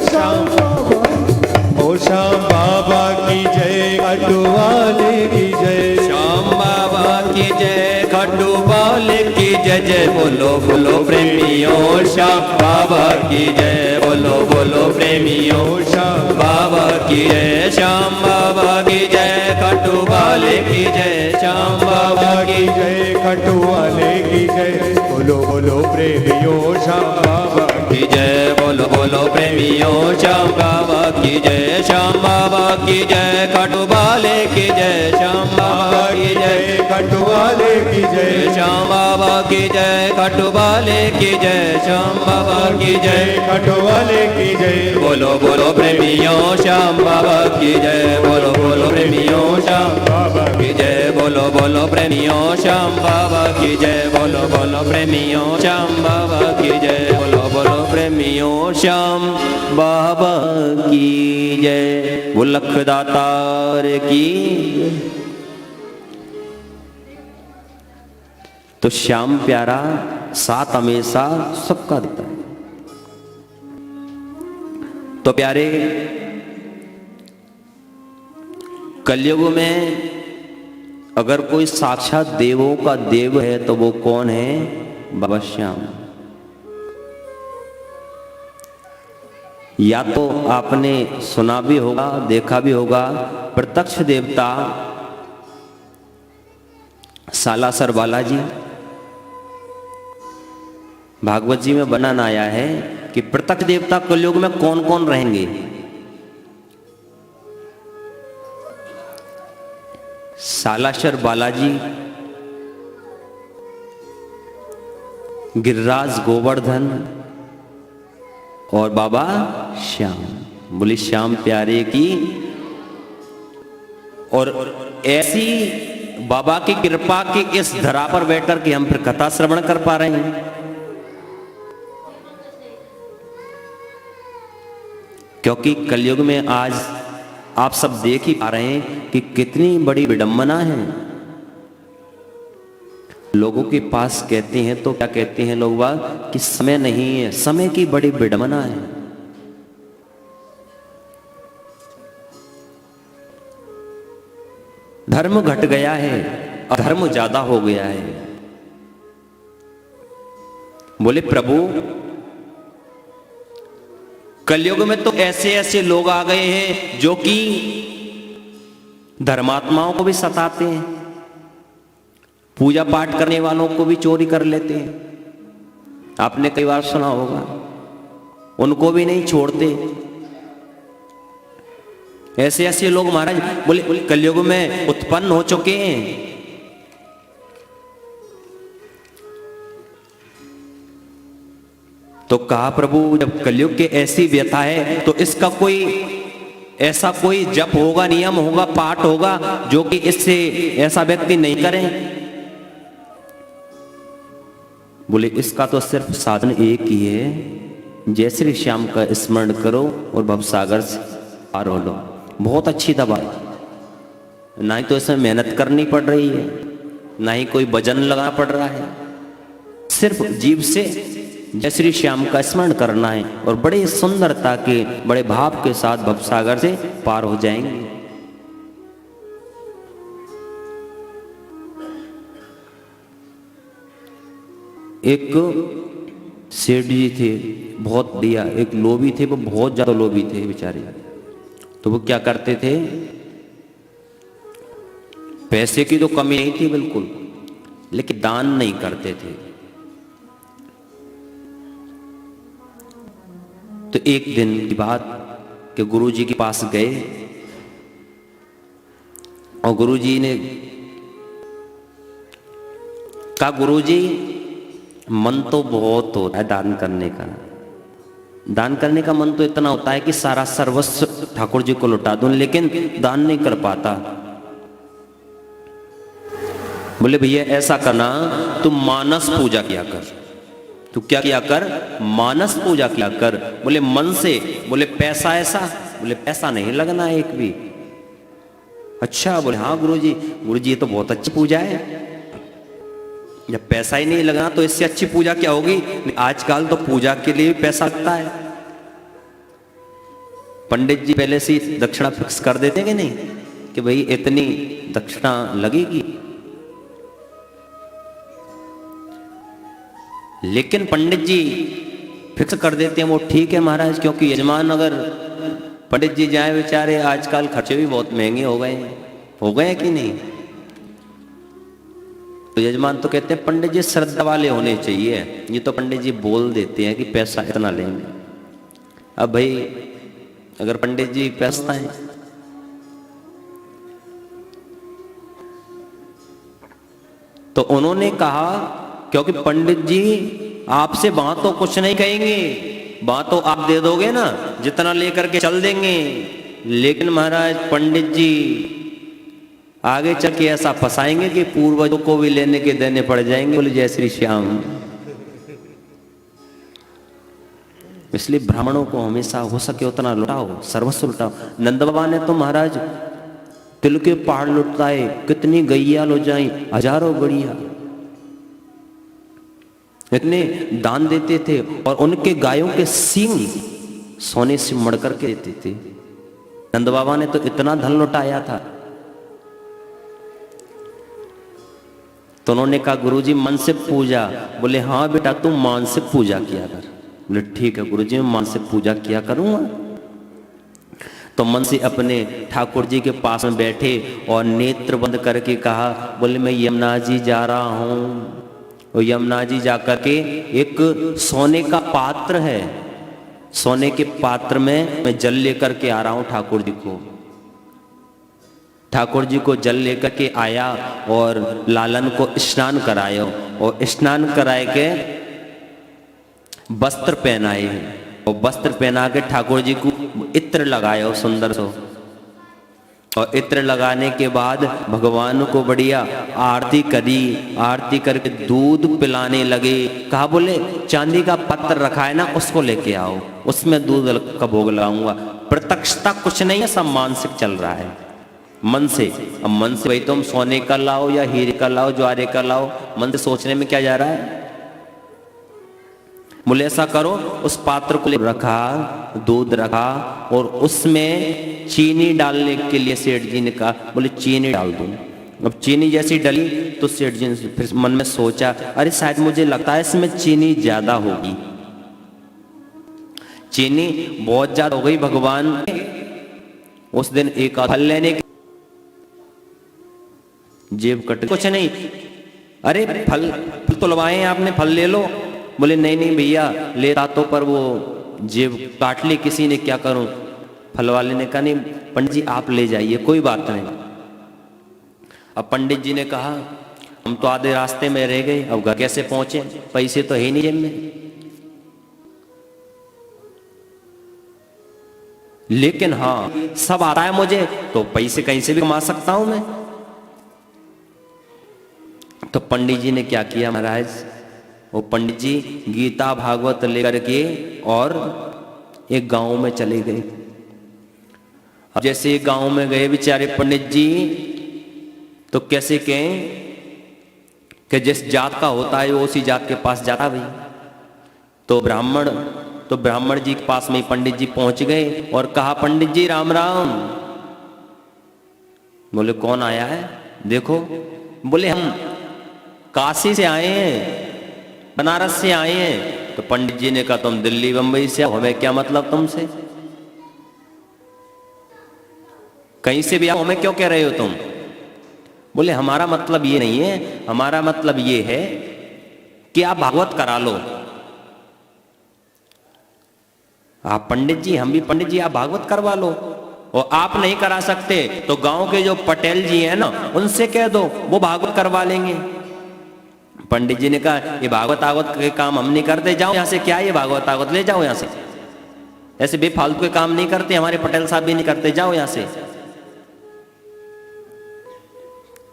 श्याम बाबा, ओ श्याम बाबा की जय, खटुवाले की जय, श्याम बाबा की जय, खटुवाले की जय जय। बोलो बोलो प्रेमियों श्याम बाबा की जय, बोलो बोलो प्रेमियों श्याम बाबा की जय, श्याम बाबा की जय, खटुवाले की जय, श्याम बाबा की जय, खटुवाले की जय। बोलो बोलो प्रेमियों श्याम बाबा की जय, बोलो बोलो प्रेमियों श्याम बाबा की जय, श्याम बाबा की जय, खटुवाले की जय, श्याम बाबा की जय, खटुवाले की जय, श्याम बाबा की जय, खटुवाले की जय, श्याम बाबा की जय, खटुवाले की जय। बोलो बोलो प्रेमियों श्याम बाबा की जय, बोलो बोलो प्रेमियों श्याम बाबा की जय, बोलो बोलो प्रेमियों श्याम बाबा की जय, बोलो बोलो प्रेमियों श्याम बाबा की जय, बोलो बोलो प्रेमियों श्याम बाबा की जय। वो लखदातार की। तो श्याम प्यारा साथ हमेशा सबका देता है। तो प्यारे, कलयुग में अगर कोई साक्षात देवों का देव है तो वो कौन है? बाबा श्याम। या तो आपने सुना भी होगा, देखा भी होगा, प्रत्यक्ष देवता सालासर बालाजी। भागवत जी में वर्णन आया है कि प्रत्यक्ष देवता कलयुग में कौन कौन रहेंगे। सालासर बालाजी, गिरिराज गोवर्धन और बाबा श्याम। बोली श्याम प्यारे की। और ऐसी बाबा की कृपा की इस धरा पर बैठकर के हम फिर कथा श्रवण कर पा रहे हैं। क्योंकि कलयुग में आज आप सब देख ही पा रहे हैं कि कितनी बड़ी विडंबना है। लोगों के पास कहते हैं तो क्या कहते हैं लोग बाग कि समय नहीं है। समय की बड़ी विडंबना है। धर्म घट गया है, अधर्म ज्यादा हो गया है। बोले प्रभु, कलयुग में तो ऐसे ऐसे लोग आ गए हैं जो कि धर्मात्माओं को भी सताते हैं, पूजा पाठ करने वालों को भी चोरी कर लेते हैं। आपने कई बार सुना होगा, उनको भी नहीं छोड़ते। ऐसे ऐसे लोग महाराज बोले कलयुग में उत्पन्न हो चुके हैं। तो कहा प्रभु, जब कलयुग के ऐसी व्यथा है तो इसका कोई ऐसा कोई जप होगा, नियम होगा, पाठ होगा जो कि इससे ऐसा व्यक्ति नहीं करे। बोले इसका तो सिर्फ साधन एक ही है, जय श्री श्याम का स्मरण करो और भवसागर से पार हो लो। बहुत अच्छी दवा, ना ही तो इसमें मेहनत करनी पड़ रही है, ना ही कोई भजन लगाना पड़ रहा है। सिर्फ जीव से जय श्री श्याम का स्मरण करना है और बड़े सुंदरता के बड़े भाव के साथ भवसागर से पार हो जाएंगे। एक सेठ जी थे बहुत बढ़िया, एक लोभी थे, वो बहुत ज्यादा लोभी थे बेचारे। तो वो क्या करते थे, पैसे की तो कमी नहीं थी बिल्कुल, लेकिन दान नहीं करते थे। तो एक दिन की बात कि गुरुजी के पास गए और गुरुजी ने कहा, गुरुजी मन तो बहुत होता है दान करने का, दान करने का मन तो इतना होता है कि सारा सर्वस्व ठाकुर जी को लुटा दूं, लेकिन दान नहीं कर पाता। बोले भैया ऐसा करना, तुम मानस पूजा किया कर। तू क्या किया कर? मानस पूजा किया कर। बोले मन से? बोले पैसा ऐसा? बोले पैसा नहीं लगना एक भी। अच्छा, बोले हाँ गुरुजी, गुरुजी ये तो बहुत अच्छी पूजा है, जब पैसा ही नहीं लगना तो इससे अच्छी पूजा क्या होगी। आजकल तो पूजा के लिए भी पैसा लगता है। पंडित जी पहले से दक्षिणा फिक्स कर देते हैं कि नहीं, कि भाई इतनी दक्षिणा लगेगी। लेकिन पंडित जी फिक्स कर देते हैं वो ठीक है महाराज, क्योंकि यजमान अगर पंडित जी जाए बेचारे, आजकल खर्चे भी बहुत महंगे हो गए हैं कि नहीं। तो यजमान तो कहते हैं पंडित जी श्रद्धा वाले होने चाहिए। ये तो पंडित जी बोल देते हैं कि पैसा इतना लेंगे। अब भाई अगर पंडित जी पैसा है तो उन्होंने कहा, क्योंकि पंडित जी आपसे वहां तो कुछ नहीं कहेंगे, वहां तो आप दे दोगे ना, जितना लेकर के चल देंगे। लेकिन महाराज पंडित जी आगे चल के ऐसा फंसाएंगे कि पूर्वजों को भी लेने के देने पड़ जाएंगे। बोले जय श्री श्याम। इसलिए ब्राह्मणों को हमेशा हो सके उतना लुटाओ, सर्वस्व लुटाओ। नंद बाबा ने तो महाराज तिल के पहाड़ लुटाए, कितनी गैया लो जाई, हजारों गड़िया, इतने दान देते थे। और उनके गायों के सींग सोने से मड़ करके देते थे। नंद बाबा ने तो इतना धन लुटाया था। तो उन्होंने कहा गुरुजी मन से पूजा। बोले हाँ बेटा तुम मानसिक पूजा किया कर। बोले ठीक है गुरुजी मैं मानसिक पूजा किया करूंगा। तो मन से अपने ठाकुर जी के पास में बैठे और नेत्र बंद करके कहा, बोले मैं यमुना जी जा रहा हूं। और यमुना जी जाकर के एक सोने का पात्र है, सोने के पात्र में मैं जल लेकर के आ रहा हूं ठाकुर जी को। ठाकुर जी को जल लेकर के आया और लालन को स्नान कराया और स्नान कराए के वस्त्र पहनाए और वस्त्र पहना के ठाकुर जी को इत्र लगाया सुंदर सो। और इत्र लगाने के बाद भगवान को बढ़िया आरती करी। आरती करके दूध पिलाने लगे। कहा बोले चांदी का पत्थर रखा है ना, उसको लेके आओ, उसमें दूध का भोग लगाऊंगा। प्रत्यक्षता कुछ नहीं है, सब मानसिक चल रहा है मन से। अब मन से भाई तुम सोने का लाओ या हीरे का लाओ, ज्वारे का लाओ, मन से सोचने में क्या जा रहा है। बोले ऐसा करो, उस पात्र को रखा, दूध रखा और उसमें चीनी डालने के लिए सेठ जी ने कहा, बोले चीनी डाल दूं। अब चीनी जैसी डली तो सेठ जी ने फिर मन में सोचा, अरे शायद मुझे लगता है इसमें चीनी ज्यादा होगी। चीनी बहुत ज्यादा हो गई। भगवान उस दिन एक फल लेने के जेब कट, कुछ नहीं, अरे फल तुलवाए आपने, फल ले लो। बोले नहीं नहीं भैया लेता तो, पर वो जेब काट ली किसी ने, क्या करूं। फल वाले ने कहा नहीं पंडित जी आप ले जाइए, कोई बात नहीं। अब पंडित जी ने कहा हम तो आधे रास्ते में रह गए, अब घर कैसे पहुंचे, पैसे तो है नहीं जेब में। लेकिन हाँ सब आता है मुझे, तो पैसे कहीं से भी कमा सकता हूं मैं। तो पंडित जी ने क्या किया महाराज, वो पंडित जी गीता भागवत लेकर के और एक गांव में चले गए। अब जैसे गांव में गए बेचारे पंडित जी, तो कैसे कहें कि जिस जात का होता है वो उसी जात के पास जाता भाई। तो ब्राह्मण जी के पास में पंडित जी पहुंच गए और कहा, पंडित जी राम राम। बोले कौन आया है? देखो। बोले हम काशी से आए हैं, बनारस से आए हैं। तो पंडित जी ने कहा, तुम दिल्ली बंबई से आओ, हमें क्या मतलब तुमसे? कहीं से भी आओ, हमें क्यों कह रहे हो तुम? बोले हमारा मतलब ये नहीं है, हमारा मतलब ये है कि आप भागवत करा लो। आप पंडित जी, हम भी पंडित जी, आप भागवत करवा लो। और आप नहीं करा सकते तो गांव के जो पटेल जी हैं ना, उनसे कह दो, वो भागवत करवा लेंगे। पंडित जी ने कहा, ये भागवत आगवत के काम हम नहीं करते, जाओ यहां से। क्या ये भागवत आगवत, ले जाओ यहां से। ऐसे बेफालतू के काम नहीं करते, हमारे पटेल साहब भी नहीं करते, जाओ यहां से।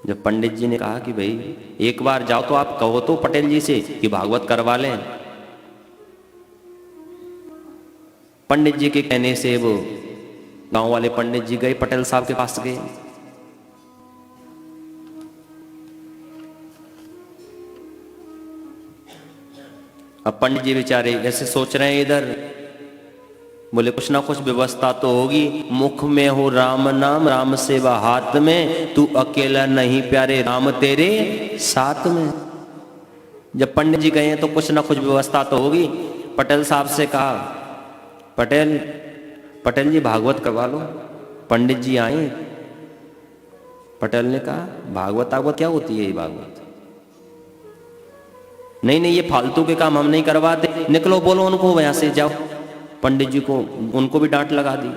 जब पंडित जी ने कहा कि भाई एक बार जाओ तो आप कहो तो पटेल जी से कि भागवत करवा लें। पंडित जी के कहने से वो गांव वाले पंडित जी गए, पटेल साहब के पास गए। अब पंडित जी बेचारे ऐसे सोच रहे हैं इधर, बोले कुछ ना कुछ व्यवस्था तो होगी। मुख में हो राम नाम, राम सेवा हाथ में, तू अकेला नहीं प्यारे, राम तेरे साथ में। जब पंडित जी गए हैं तो कुछ ना कुछ व्यवस्था तो होगी। पटेल साहब से कहा, पटेल जी भागवत करवा लो। पंडित जी आए। पटेल ने कहा, भागवत आगवत क्या होती है ये भागवत? नहीं ये फालतू के काम हम नहीं करवाते, निकलो, बोलो उनको यहां से, जाओ। पंडित जी को, उनको भी डांट लगा दी।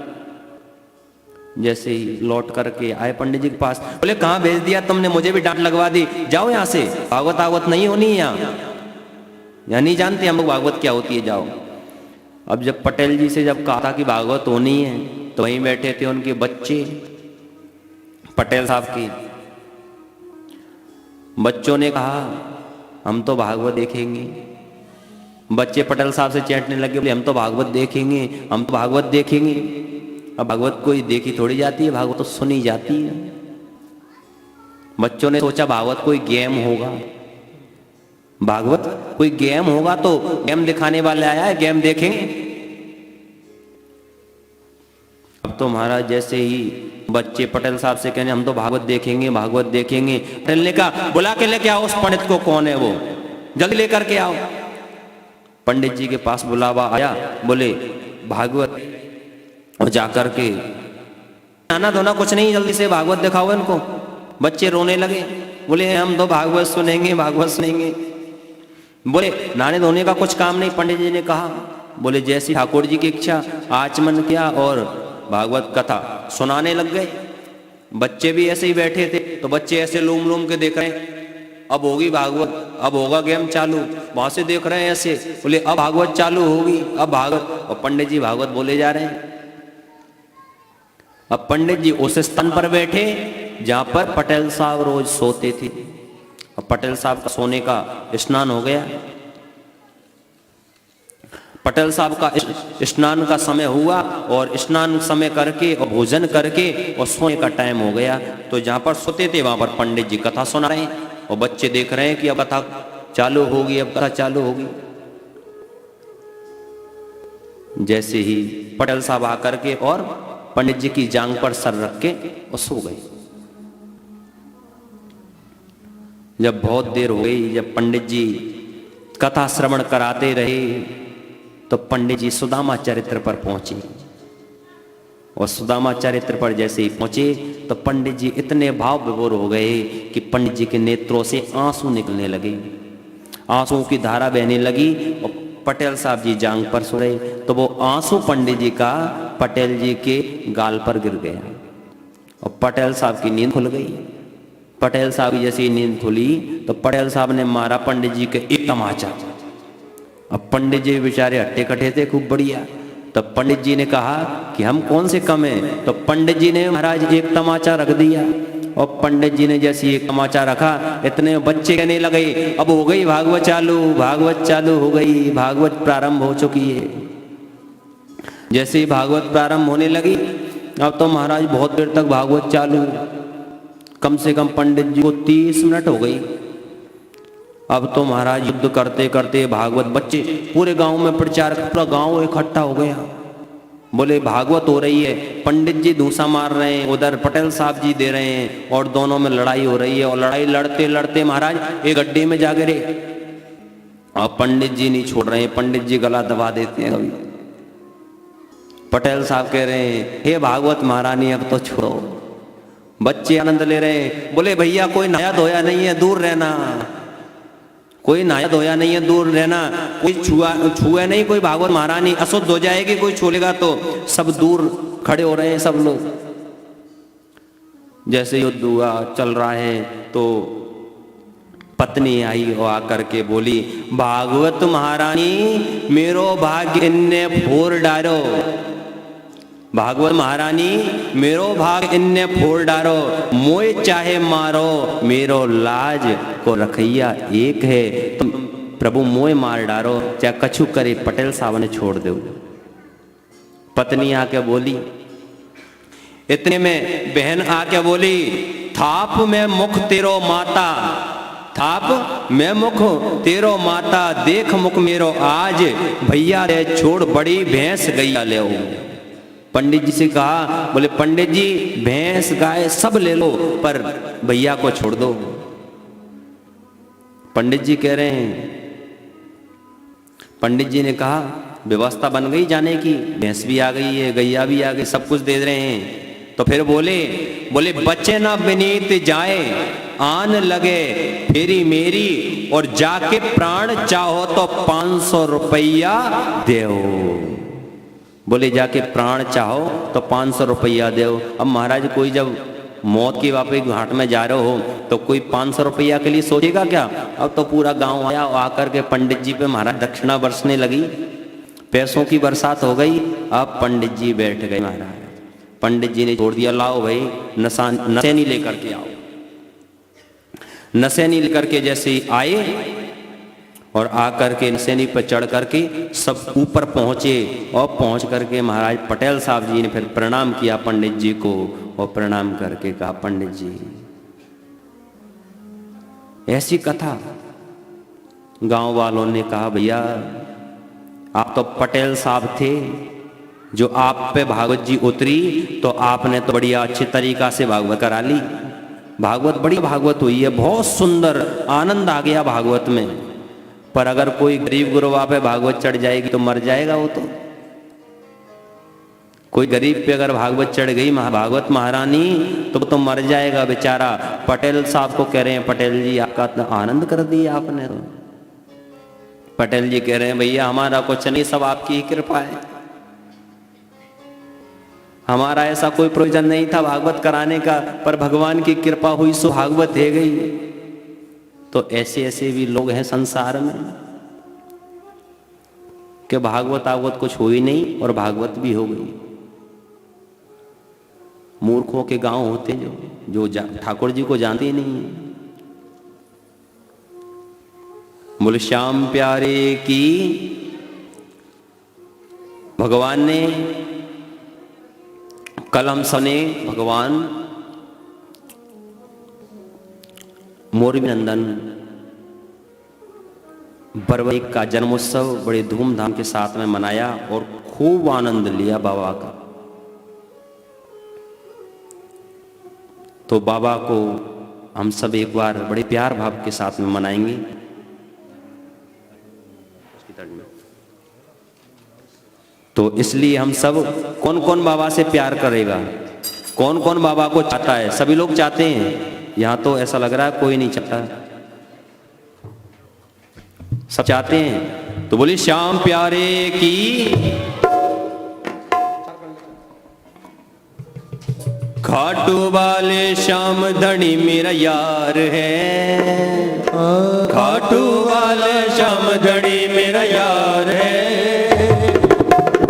जैसे ही लौट करके आए पंडित जी के पास, बोले कहां भेज दिया तुमने, मुझे भी डांट लगवा दी, जाओ यहां से, भागवत आगवत नहीं होनी है यहाँ नहीं जानते हम लोग भागवत क्या होती है, जाओ। अब जब पटेल जी से जब कहा था कि भागवत होनी है, तो वहीं बैठे थे उनके बच्चे, पटेल साहब के बच्चों ने कहा, हम तो भागवत देखेंगे। बच्चे पटेल साहब से चैंटने लगे, बोले हम तो भागवत देखेंगे, हम तो भागवत देखेंगे। अब भागवत कोई देखी थोड़ी जाती है, भागवत तो सुनी जाती है। बच्चों ने सोचा भागवत कोई गेम होगा, भागवत कोई गेम होगा, तो गेम दिखाने वाले आया है, गेम देखेंगे। अब तो महाराज जैसे ही बच्चे पटेल साहब से कहने हम तो भागवत देखेंगे, भागवत देखेंगे, पटेल ने कहा बुला के लेके आओ उस पंडित को, कौन है वो, जल्दी लेकर के आओ। पंडित जी के पास बुलावा आया, बोले भागवत, और जाकर के आना धोना कुछ नहीं, जल्दी से भागवत दिखाओ इनको। बच्चे रोने लगे, बोले हम तो भागवत सुनेंगे, भागवत सुनेंगे। बोले नहाने धोने का कुछ काम नहीं। पंडित जी ने कहा, बोले जैसी ठाकुर जी की इच्छा, आचमन किया और भागवत कथा सुनाने लग गए। बच्चे भी ऐसे ही बैठे थे, तो बच्चे ऐसे लूम लूम के देख रहे हैं, अब होगी भागवत, अब होगा गेम चालू। वहां से देख रहे हैं ऐसे, बोले अब भागवत चालू होगी, अब भागवत। और पंडित जी भागवत बोले जा रहे हैं। अब पंडित जी उस स्थान पर बैठे जहां पर पटेल साहब रोज सोते थे। अब पटेल साहब का सोने का स्नान हो गया। पटेल साहब का स्नान का समय हुआ, और स्नान समय करके और भोजन करके और सोने का टाइम हो गया। तो जहां पर सोते थे वहां पर पंडित जी कथा सुना रहे हैं, और बच्चे देख रहे हैं कि अब कथा चालू होगी, अब कथा चालू होगी। जैसे ही पटेल साहब आकर के और पंडित जी की जांग पर सर रख के और सो गए। जब बहुत देर हो गई, जब पंडित जी कथा श्रवण कराते रहे, तो पंडित जी सुदामा चरित्र पर पहुंचे। और सुदामा चरित्र पर जैसे ही पहुंचे, तो पंडित जी इतने भाव विभोर हो गए कि पंडित जी के नेत्रों से आंसू निकलने लगे, आंसुओं की धारा बहने लगी। और पटेल साहब जी जांग पर सो रहे, तो वो आंसू पंडित जी का पटेल जी के गाल पर गिर गया, और पटेल साहब की नींद खुल गई। पटेल साहब की जैसी नींद खुली, तो पटेल साहब ने मारा पंडित जी के एक तमाचा। अब पंडित जी बेचारे हट्टे कट्टे थे खूब बढ़िया। तब पंडित जी ने कहा कि हम कौन से कम हैं? तो पंडित जी ने महाराज एक तमाचा रख दिया, और पंडित जी ने जैसे एक तमाचा रखा, इतने बच्चे कहने लगे अब हो गई भागवत चालू, भागवत चालू हो गई, भागवत प्रारंभ हो चुकी है। जैसे ही भागवत प्रारंभ होने लगी, अब तो महाराज बहुत देर तक भागवत चालू, कम से कम पंडित जी को 30 मिनट हो गई। अब तो महाराज युद्ध करते करते भागवत बच्चे पूरे गांव में प्रचार, पूरा गांव इकट्ठा हो गया। बोले भागवत हो रही है, पंडित जी धूसा मार रहे हैं, उधर पटेल साहब जी दे रहे हैं और दोनों में लड़ाई हो रही है। और लड़ाई लड़ते लड़ते महाराज एक गड्ढे में जा गिरे और पंडित जी नहीं छोड़ रहे हैं, पंडित जी गला दबा देते हैं। कभी पटेल साहब कह रहे हैं हे भागवत महारानी अब तो छोड़ो। बच्चे आनंद ले रहे हैं, बोले भैया कोई नया धोया नहीं है, दूर रहना, कोई नया धोया नहीं है, दूर रहना, कोई छुआ नहीं, कोई भागवत महारानी अशुद्ध हो जाएगी, कोई छूलेगा तो। सब दूर खड़े हो रहे हैं सब लोग। जैसे युद्ध हुआ चल रहा है तो पत्नी आई और आकर के बोली भागवत महारानी मेरो भाग्य इनने फोड़ डालो, भागवत महारानी मेरो भाग इनने फोड़ डारो, मोए चाहे मारो मेरो लाज को रखैया एक है, तुम प्रभु मोए मार डारो, चाहे कछु करे पटेल साहब ने छोड़ दो। पत्नी आके बोली, इतने में बहन आके बोली थाप में मुख तेरो माता, थाप मैं मुख तेरो माता, देख मुख मेरो आज, भैया रे छोड़ बड़ी भैंस गैया ले। पंडित जी से कहा, बोले पंडित जी भैंस गाय सब ले लो पर भैया को छोड़ दो। पंडित जी कह रहे हैं, पंडित जी ने कहा व्यवस्था बन गई जाने की, भैंस भी आ गई है, गैया भी आ गई, सब कुछ दे रहे हैं। तो फिर बोले बच्चे ना विनीत जाए, आन लगे फेरी मेरी, और जाके प्राण चाहो तो 500 रुपया देओ। बोले जाके प्राण चाहो तो 500 रुपया दो। अब महाराज कोई जब मौत की वापस घाट में जा रहे हो तो कोई 500 रुपया के लिए सोचेगा क्या? अब तो पूरा गांव आया, आकर के पंडित जी पे महाराज दक्षिणा बरसने लगी, पैसों की बरसात हो गई। अब पंडित जी बैठ गए महाराज, पंडित जी ने छोड़ दिया, लाओ भाई नशेनी लेकर के आओ। नशेनी लेकर के जैसे आए और आकर के नशेनी पर चढ़ करके सब ऊपर पहुंचे, और पहुंच करके महाराज पटेल साहब जी ने फिर प्रणाम किया पंडित जी को, और प्रणाम करके कहा पंडित जी ऐसी कथा। गांव वालों ने कहा भैया आप तो पटेल साहब थे, जो आप पे भागवत जी उतरी तो आपने तो बढ़िया अच्छे तरीका से भागवत करा ली। भागवत बड़ी भागवत हुई है, बहुत सुंदर, आनंद आ गया भागवत में। पर अगर कोई गरीब गुरुआ पे भागवत चढ़ जाएगी तो मर जाएगा वो तो। कोई गरीब पे अगर भागवत चढ़ गई भागवत महारानी तो मर जाएगा बेचारा। पटेल साहब को कह रहे हैं पटेल जी आपका तो आनंद कर दिया आपने तो। पटेल जी कह रहे हैं भैया हमारा कुछ नहीं, सब आपकी ही कृपा है, हमारा ऐसा कोई प्रयोजन नहीं था भागवत कराने का, पर भगवान की कृपा हुई सो भागवत है गई। तो ऐसे ऐसे भी लोग हैं संसार में कि भागवत कुछ हुई नहीं और भागवत भी हो गई। मूर्खों के गांव होते जो ठाकुर जी को जानते ही नहीं। बोले श्याम प्यारे की भगवान ने कल हम सने भगवान मोरबी नंदन बरवैक का जन्मोत्सव बड़े धूमधाम के साथ में मनाया और खूब आनंद लिया बाबा का। तो बाबा को हम सब एक बार बड़े प्यार भाव के साथ में मनाएंगे। तो इसलिए हम सब कौन कौन बाबा से प्यार करेगा, कौन कौन बाबा को चाहता है? सभी लोग चाहते हैं। यहां तो ऐसा लग रहा है कोई नहीं चाहता, सब चाहते हैं। तो बोलिए श्याम प्यारे की। खाटू वाले श्याम धनी मेरा यार है, खाटू वाले श्याम धनी मेरा यार है,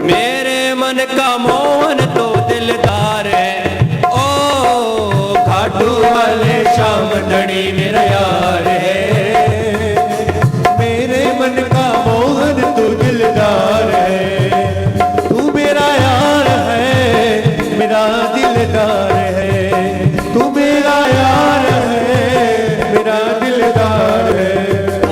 मेरे मन का मोहन तो दिलदार है। ओ खाटू वाले श्याम धनी मेरा यार है, मेरे मन का मोहन तू दिलदार है, तू मेरा यार है मेरा दिलदार है, तू मेरा यार है मेरा दिलदार है।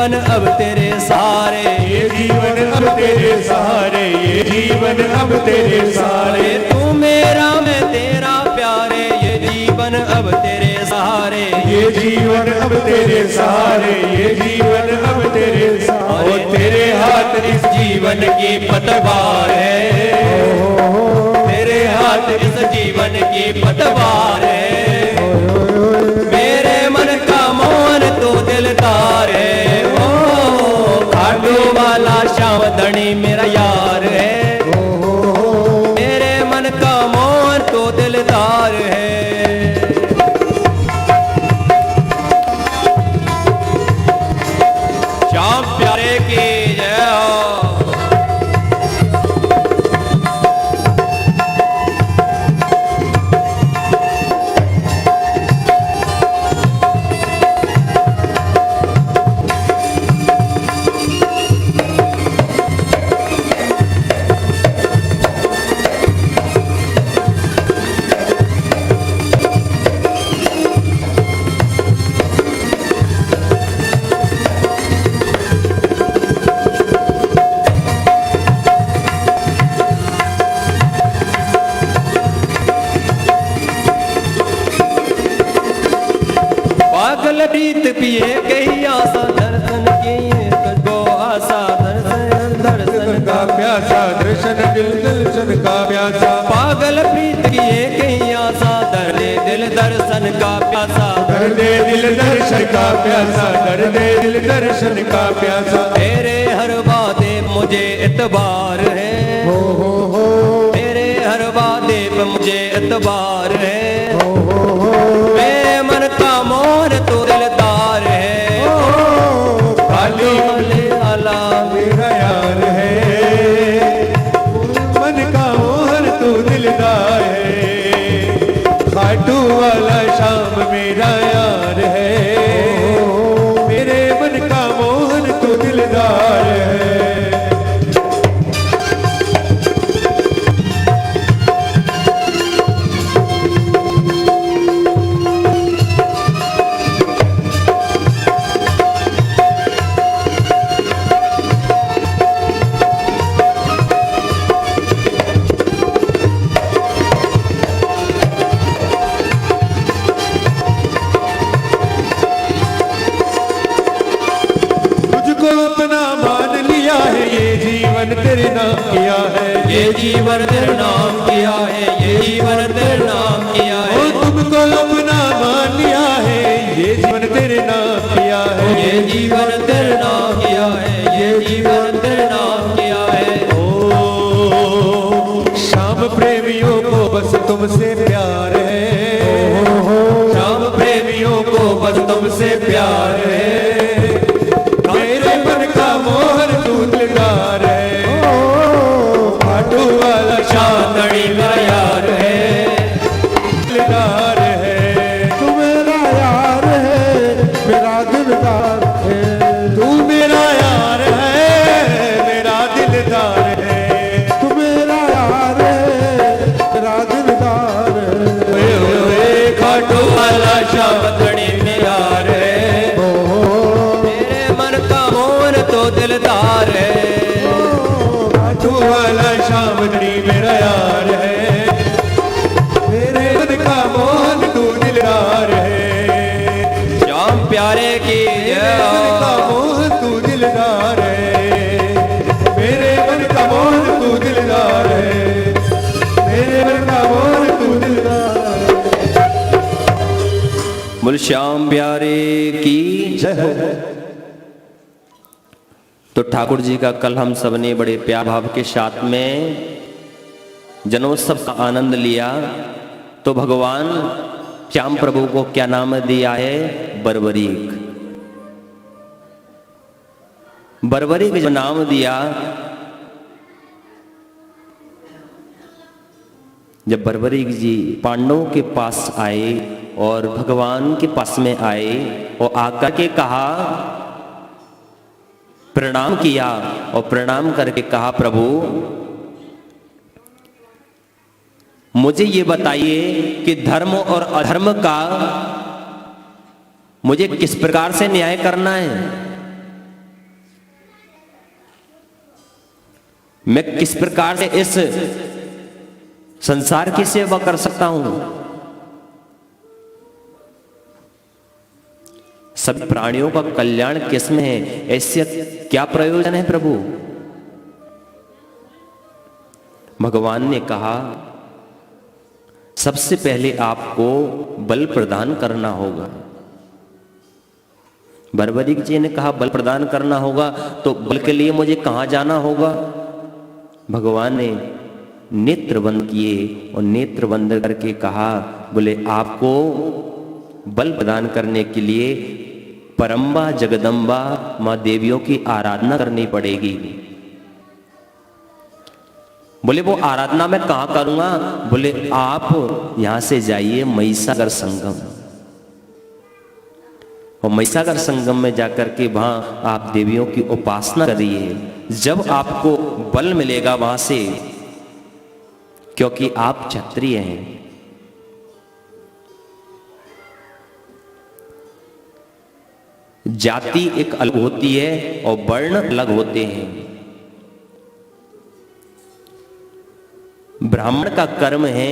जीवन अब तेरे सहारे, ये जीवन अब तेरे सहारे, ये जीवन अब तेरे सहारे। तू मेरा मैं तेरा प्यारे, ये जीवन अब तेरे सहारे, ये जीवन अब तेरे सहारे, ये जीवन अब तेरे सहारे। और तेरे हाथ इस जीवन की पतवार है, तेरे हाथ इस जीवन की पतवार है। मेरे मन का मोहन तो दिलदार है, ओ खाटू वाला श्याम धनी मेरा यार है। मेरे मन का मोहन तो दिलदार है। श्याम प्यारे की जय हो। पागल प्रीत पिए गई आशा, दर्शन की तुझको आशा, दर्शन दर्शन का प्यासा दर्शन दिल दर्शन का प्यासा। पागल प्रीत किए गई आशा, दर्दे दिल दर्शन का प्यासा। दर्दे दिल दर्शन का प्यासा, दर्दे दिल दर्शन का प्यासा। तेरे हर वादे मुझे इतबार है, तेरे हर वादे पे मुझे इतबार है। मेरे मन का मोहन तो दिलदार है, खाली आला मेरा यार है, मन का मोहन तू दिलदार है। खाटू वाला श्याम मेरा यार है, मेरे मन का मोहन तू दिलदार है। तुझको अपना मान लिया है, ये जीवन तेरे नाम किया है, ये जीवन तेरे नाम किया है, ये जीवन तेरे नाम किया ओ है। तुमको अपना मान लिया है, ये जीवन तेरे नाम किया है। ये जीवन तेरे नाम किया है, ये जीवन तेरे नाम किया है। ओ श्याम प्रेमियों को बस तुमसे प्यार है, श्याम प्रेमियों को बस तुमसे प्यार है। मेरे मन का मोहन तू दिलदार है, खाटू वाला श्याम धनी मेरा यार है, दिलदार है। तू मेरा यार है, मेरा दिलदार है। तू मेरा यार है, मेरा दिलदार है। तू मेरा यार है, मेरा दिलदार है। ओए ओए ओए खाटू वाला श्याम धनी मेरा यार है। मेरे मन का मोहन तो दिलदार है। खाटू वाला श्याम धनी मेरा यार है, मेरे मन का मोहन तू दिलदार है। श्याम प्यारे की मेरे मन का जय। मोहन तू दिलदार है, मेरे मन का मोहन तू दिलदार है, मेरे मन का मोहन तू दिलदार है। बोल श्याम प्यारे की जय हो। तो ठाकुर जी का कल हम सब ने बड़े प्यार भाव के साथ में जन्मोत्सव का आनंद लिया। तो भगवान श्याम प्रभु को क्या नाम दिया है? बर्बरीक। बर्बरीक जो नाम दिया, जब बर्बरीक जी पांडवों के पास आए और भगवान के पास में आए और आकर के कहा, प्रणाम किया और प्रणाम करके कहा, प्रभु मुझे ये बताइए कि धर्म और अधर्म का मुझे किस प्रकार से न्याय करना है। मैं किस प्रकार से इस संसार की सेवा कर सकता हूं। सभी प्राणियों का कल्याण किसमें है, ऐसे क्या प्रयोजन है प्रभु। भगवान ने कहा सबसे पहले आपको बल प्रदान करना होगा। बर्बरीक जी ने कहा बल प्रदान करना होगा तो बल के लिए मुझे कहां जाना होगा। भगवान ने नेत्र बंद किए और नेत्र बंद करके कहा, बोले आपको बल प्रदान करने के लिए परम्बा जगदम्बा मां देवियों की आराधना करनी पड़ेगी। बोले वो आराधना मैं कहां करूंगा। बोले आप यहां से जाइए महिसागर संगम, और महिसागर संगम में जाकर के वहां आप देवियों की उपासना करिए। जब आपको बल मिलेगा वहां से, क्योंकि आप क्षत्रिय हैं। जाति एक अलग होती है और वर्ण अलग होते हैं। ब्राह्मण का कर्म है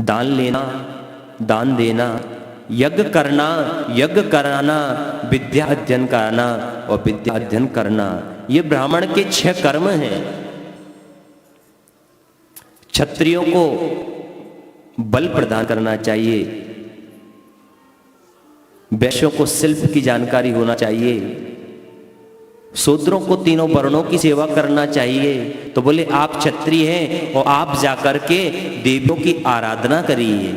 दान लेना, दान देना, यज्ञ करना, यज्ञ कराना, विद्या अध्ययन कराना और विद्या अध्ययन करना। ये ब्राह्मण के 6 कर्म हैं। क्षत्रियों को बल प्रदान करना चाहिए, वैश्यों को शिल्प की जानकारी होना चाहिए, शूद्रों को तीनों वर्णों की सेवा करना चाहिए। तो बोले आप क्षत्रिय हैं और आप जाकर के देवियों की आराधना करिए।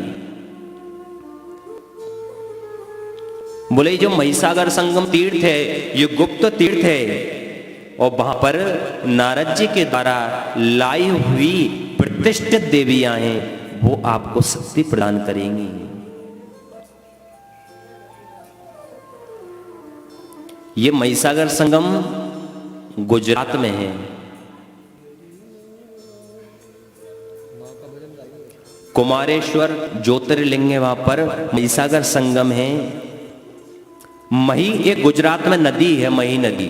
बोले जो महिसागर संगम तीर्थ है ये गुप्त तीर्थ है, और वहां पर नारद जी के द्वारा लाई हुई प्रतिष्ठित देवियां हैं, वो आपको शक्ति प्रदान करेंगी। ये महिसागर संगम गुजरात में है। कुमारेश्वर ज्योतिर्लिंग है, वहां पर महिसागर संगम है। मही एक गुजरात में नदी है, मही नदी,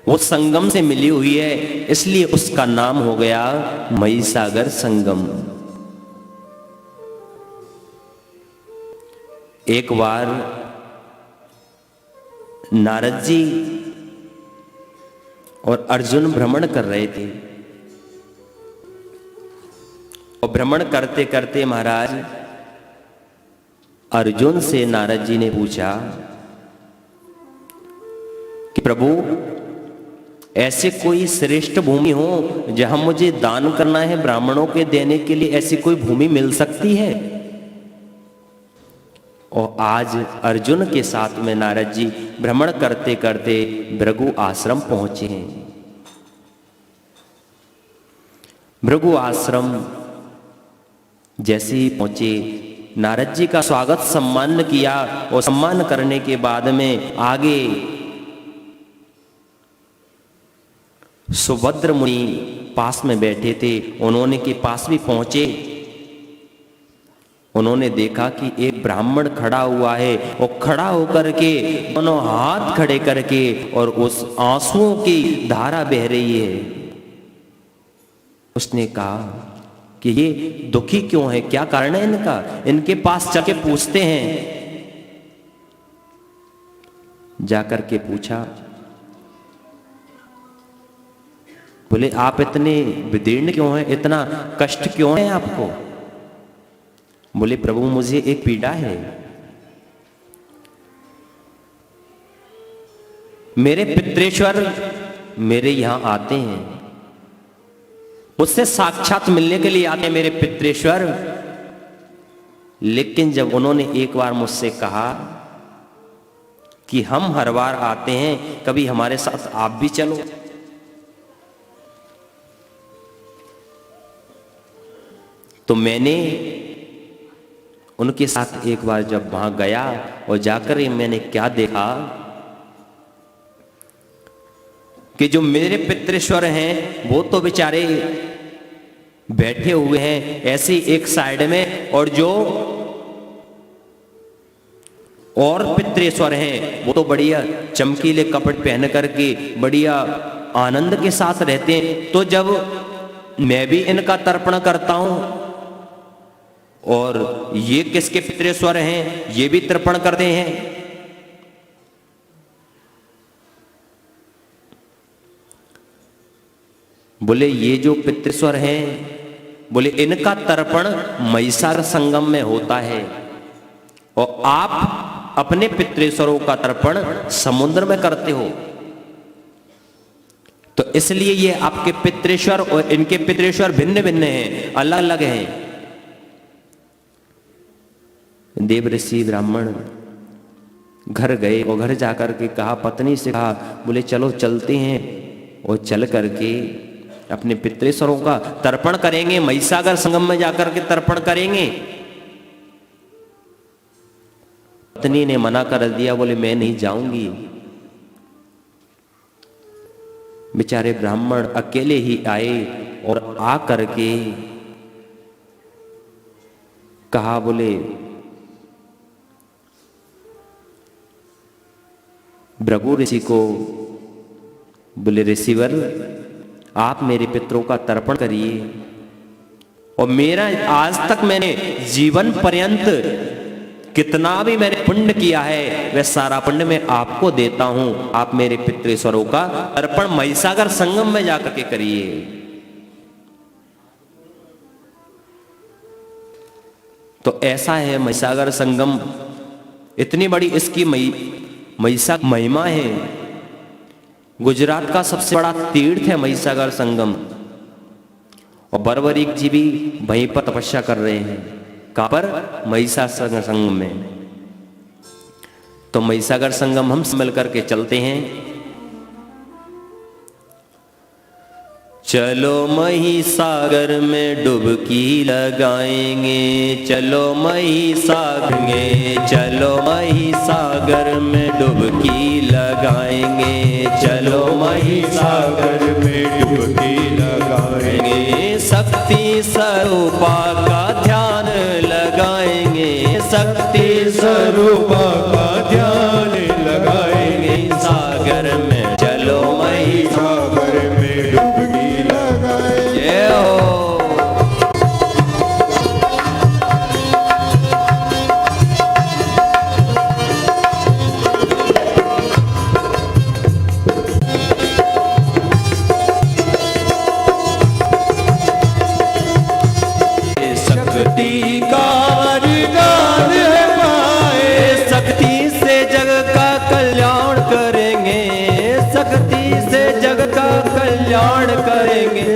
वो संगम से मिली हुई है, इसलिए उसका नाम हो गया महिसागर संगम। एक बार नारद जी और अर्जुन भ्रमण कर रहे थे, और भ्रमण करते करते महाराज अर्जुन से नारद जी ने पूछा कि प्रभु ऐसे कोई श्रेष्ठ भूमि हो जहां मुझे दान करना है, ब्राह्मणों के देने के लिए ऐसी कोई भूमि मिल सकती है। और आज अर्जुन के साथ में नारद जी भ्रमण करते करते भृगु आश्रम पहुंचे हैं। भृगु आश्रम जैसे ही पहुंचे, नारद जी का स्वागत सम्मान किया, और सम्मान करने के बाद में आगे सुभद्र मुनि पास में बैठे थे, उन्होंने के पास भी पहुंचे। उन्होंने देखा कि एक ब्राह्मण खड़ा हुआ है, और खड़ा होकर के दोनों हाथ खड़े करके और उस आंसुओं की धारा बह रही है। उसने कहा कि ये दुखी क्यों है, क्या कारण है इनका। इनके पास चल के पूछते हैं। जाकर के पूछा, बोले आप इतने विदीर्ण क्यों हैं, इतना कष्ट क्यों है आपको। बोले प्रभु मुझे एक पीड़ा है, मेरे पितृेश्वर मेरे यहां आते हैं, मुझसे साक्षात मिलने के लिए आते हैं मेरे पितृेश्वर। लेकिन जब उन्होंने एक बार मुझसे कहा कि हम हर बार आते हैं, कभी हमारे साथ आप भी चलो, तो मैंने उनके साथ एक बार जब वहां गया, और जाकर मैंने क्या देखा कि जो मेरे पितृेश्वर हैं वो तो बेचारे बैठे हुए हैं ऐसे एक साइड में, और जो और पितृेश्वर हैं वो तो बढ़िया चमकीले कपड़े पहन करके बढ़िया आनंद के साथ रहते हैं। तो जब मैं भी इनका तर्पण करता हूं और ये किसके पितृेश्वर हैं, ये भी तर्पण करते हैं, बोले ये जो पितृेश्वर हैं, बोले इनका तर्पण महिषासुर संगम में होता है और आप अपने पितृेश्वरों का तर्पण समुद्र में करते हो। तो इसलिए ये आपके पितृेश्वर और इनके पितृेश्वर भिन्न भिन्न हैं, अलग अलग हैं। देव ऋषि ब्राह्मण घर गए और घर जाकर के कहा, पत्नी से कहा, बोले चलो चलते हैं और चल करके अपने पितृेश्वरों का तर्पण करेंगे, महिषासुर संगम में जाकर के तर्पण करेंगे। पत्नी ने मना कर दिया, बोले मैं नहीं जाऊंगी। बेचारे ब्राह्मण अकेले ही आए और आ करके कहा, बोले भृगु ऋषि को, बोले ऋषिवर आप मेरे पितरों का तर्पण करिए और मेरा आज तक मैंने जीवन पर्यंत कितना भी मैंने पुण्य किया है वह सारा पुण्य मैं आपको देता हूं। आप मेरे पितृेश्वरों का तर्पण महिषासुर संगम में जाकर के करिए। तो ऐसा है महिषासुर संगम, इतनी बड़ी इसकी महिषासुर महिमा है। गुजरात का सबसे बड़ा तीर्थ है महिषासुर संगम और बर्बरीक जी भी वहीं पर तपस्या कर रहे हैं। कहां पर? महिषासुर संगम में। तो महिषासुर संगम हम मिल करके चलते हैं। चलो महिषासुर में डुबकी लगाएंगे, चलो महिषासुर में, चलो महिषासुर में डुबकी लगाएंगे, चलो महिषासुर में डुबकी लगाएंगे। शक्ति स्वरूपा का ध्यान लगाएंगे, शक्ति स्वरूपा का ध्यान लगाएंगे। सागर में चलो महिषासुर में डुबकी लगाएंगे। जय हो। शक्ति का वरदान पाए, शक्ति से जग का कल्याण करेंगे, शक्ति से जग का कल्याण करेंगे।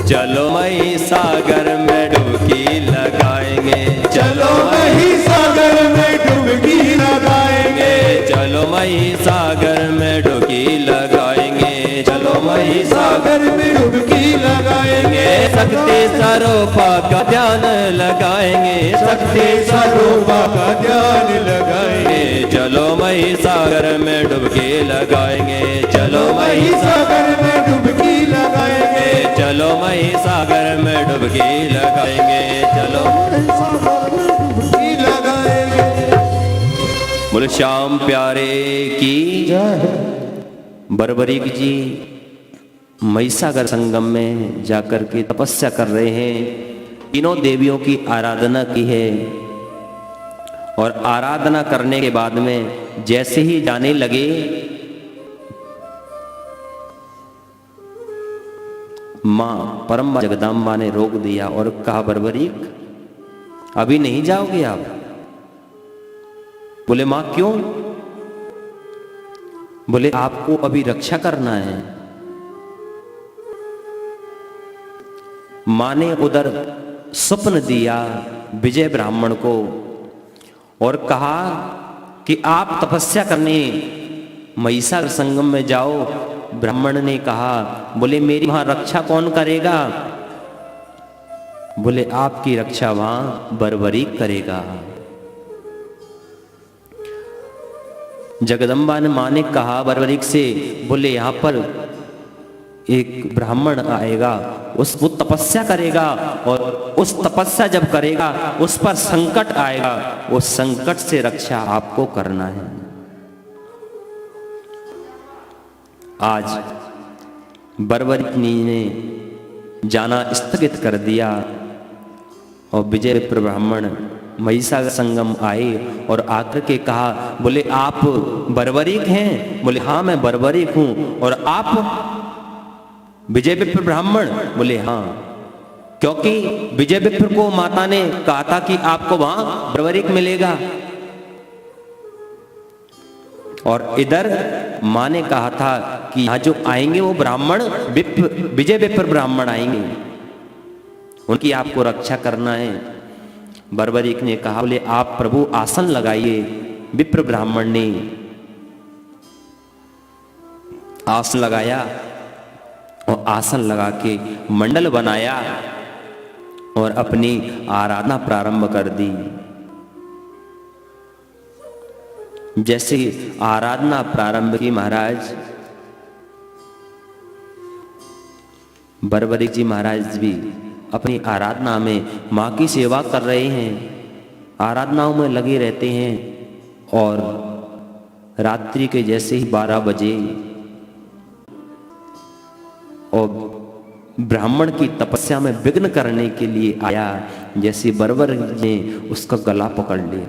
चलो महिषासुर में डुबकी लगाएंगे, चलो महिषासुर में डुबकी लगाएंगे, चलो महिषासुर में डुबकी लगाएंगे, चलो महिषासुर में डुबकी लगाएंगे। शक्ति स्वरूपा का ध्यान लगाएंगे, शक्ति स्वरूपा का ध्यान लगाएंगे। चलो महिषासुर में डुबकी लगाएंगे, चलो महिषासुर में डुबकी लगाएंगे, चलो महिषासुर में डुबकी लगाएंगे, चलो डुबकी लगाएंगे। बोले श्याम प्यारे की। बर्बरीक जी महिषासुर संगम में जाकर के तपस्या कर रहे हैं। तीनों देवियों की आराधना की है और आराधना करने के बाद में जैसे ही जाने लगे, मां परम जगदम्बा ने रोक दिया और कहा, बर्बरीक अभी नहीं जाओगे आप? बोले मां क्यों? बोले आपको अभी रक्षा करना है। मां ने उधर स्वप्न दिया विजय ब्राह्मण को और कहा कि आप तपस्या करने महिषासुर संगम में जाओ। ब्राह्मण ने कहा, बोले मेरी वहां रक्षा कौन करेगा? बोले आपकी रक्षा वहां बर्बरीक करेगा। जगदम्बा ने मां ने कहा बर्बरीक से, बोले यहां पर एक ब्राह्मण आएगा, वो तपस्या करेगा, और उस तपस्या जब करेगा उस पर संकट आएगा, उस संकट से रक्षा आपको करना है। आज बर्बरीक ने जाना स्थगित कर दिया और विजय विप्र ब्राह्मण महिषासुर संगम आए और आकर के कहा, बोले आप बर्बरीक हैं? बोले हाँ मैं बर्बरीक हूं। और आप विजय विप्र ब्राह्मण? बोले हाँ, क्योंकि विजय विप्र को माता ने कहा था कि आपको वहां बर्बरीक मिलेगा, और इधर मां ने कहा था कि यहां जो आएंगे वो ब्राह्मण विजय विप्र ब्राह्मण आएंगे, उनकी आपको रक्षा करना है। बर्बरीक ने कहा, बोले आप प्रभु आसन लगाइए। विप्र ब्राह्मण ने आसन लगाया और आसन लगा के मंडल बनाया और अपनी आराधना प्रारंभ कर दी। जैसे आराधना प्रारंभ की महाराज, बर्बरीक जी महाराज भी अपनी आराधना में मां की सेवा कर रहे हैं, आराधनाओं में लगे रहते हैं। और रात्रि के जैसे ही 12 बजे और ब्राह्मण की तपस्या में विघ्न करने के लिए आया, जैसे बर्बरीक ने उसका गला पकड़ लिया।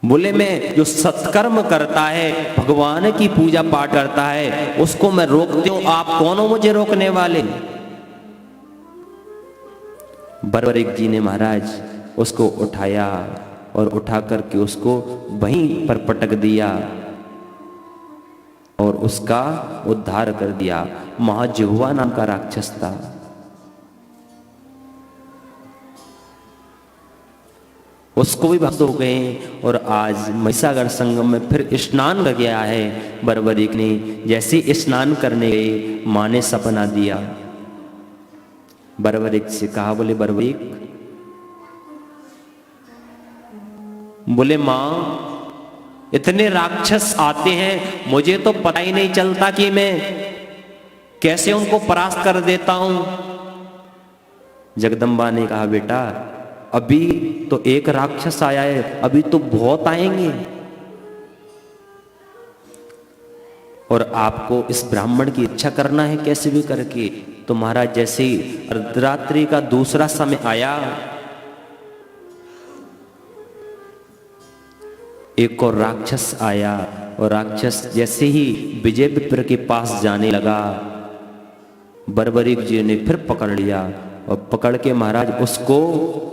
बोले मैं जो सत्कर्म करता है, भगवान की पूजा पाठ करता है, उसको मैं रोकती हूं, आप कौन हो मुझे रोकने वाले? बर्बरीक जी ने महाराज उसको उठाया और उठा करके उसको वहीं पर पटक दिया और उसका उद्धार कर दिया। महाजिह्वा नाम का राक्षस था। उसको भी भक्त हो गए और आज महिषासुर संगम में फिर स्नान कर गया है बर्बरीक ने। जैसे स्नान करने गए, मां ने सपना दिया, बर्बरीक से कहा, बोले बर्बरीक, बोले मां इतने राक्षस आते हैं, मुझे तो पता ही नहीं चलता कि मैं कैसे उनको परास्त कर देता हूं। जगदम्बा ने कहा, बेटा अभी तो एक राक्षस आया है, अभी तो बहुत आएंगे, और आपको इस ब्राह्मण की इच्छा करना है कैसे भी करके। तो महाराज जैसे ही अर्धरात्रि का दूसरा समय आया, एक और राक्षस आया, और राक्षस जैसे ही विजय विप्र के पास जाने लगा, बर्बरीक जी ने फिर पकड़ लिया और पकड़ के महाराज उसको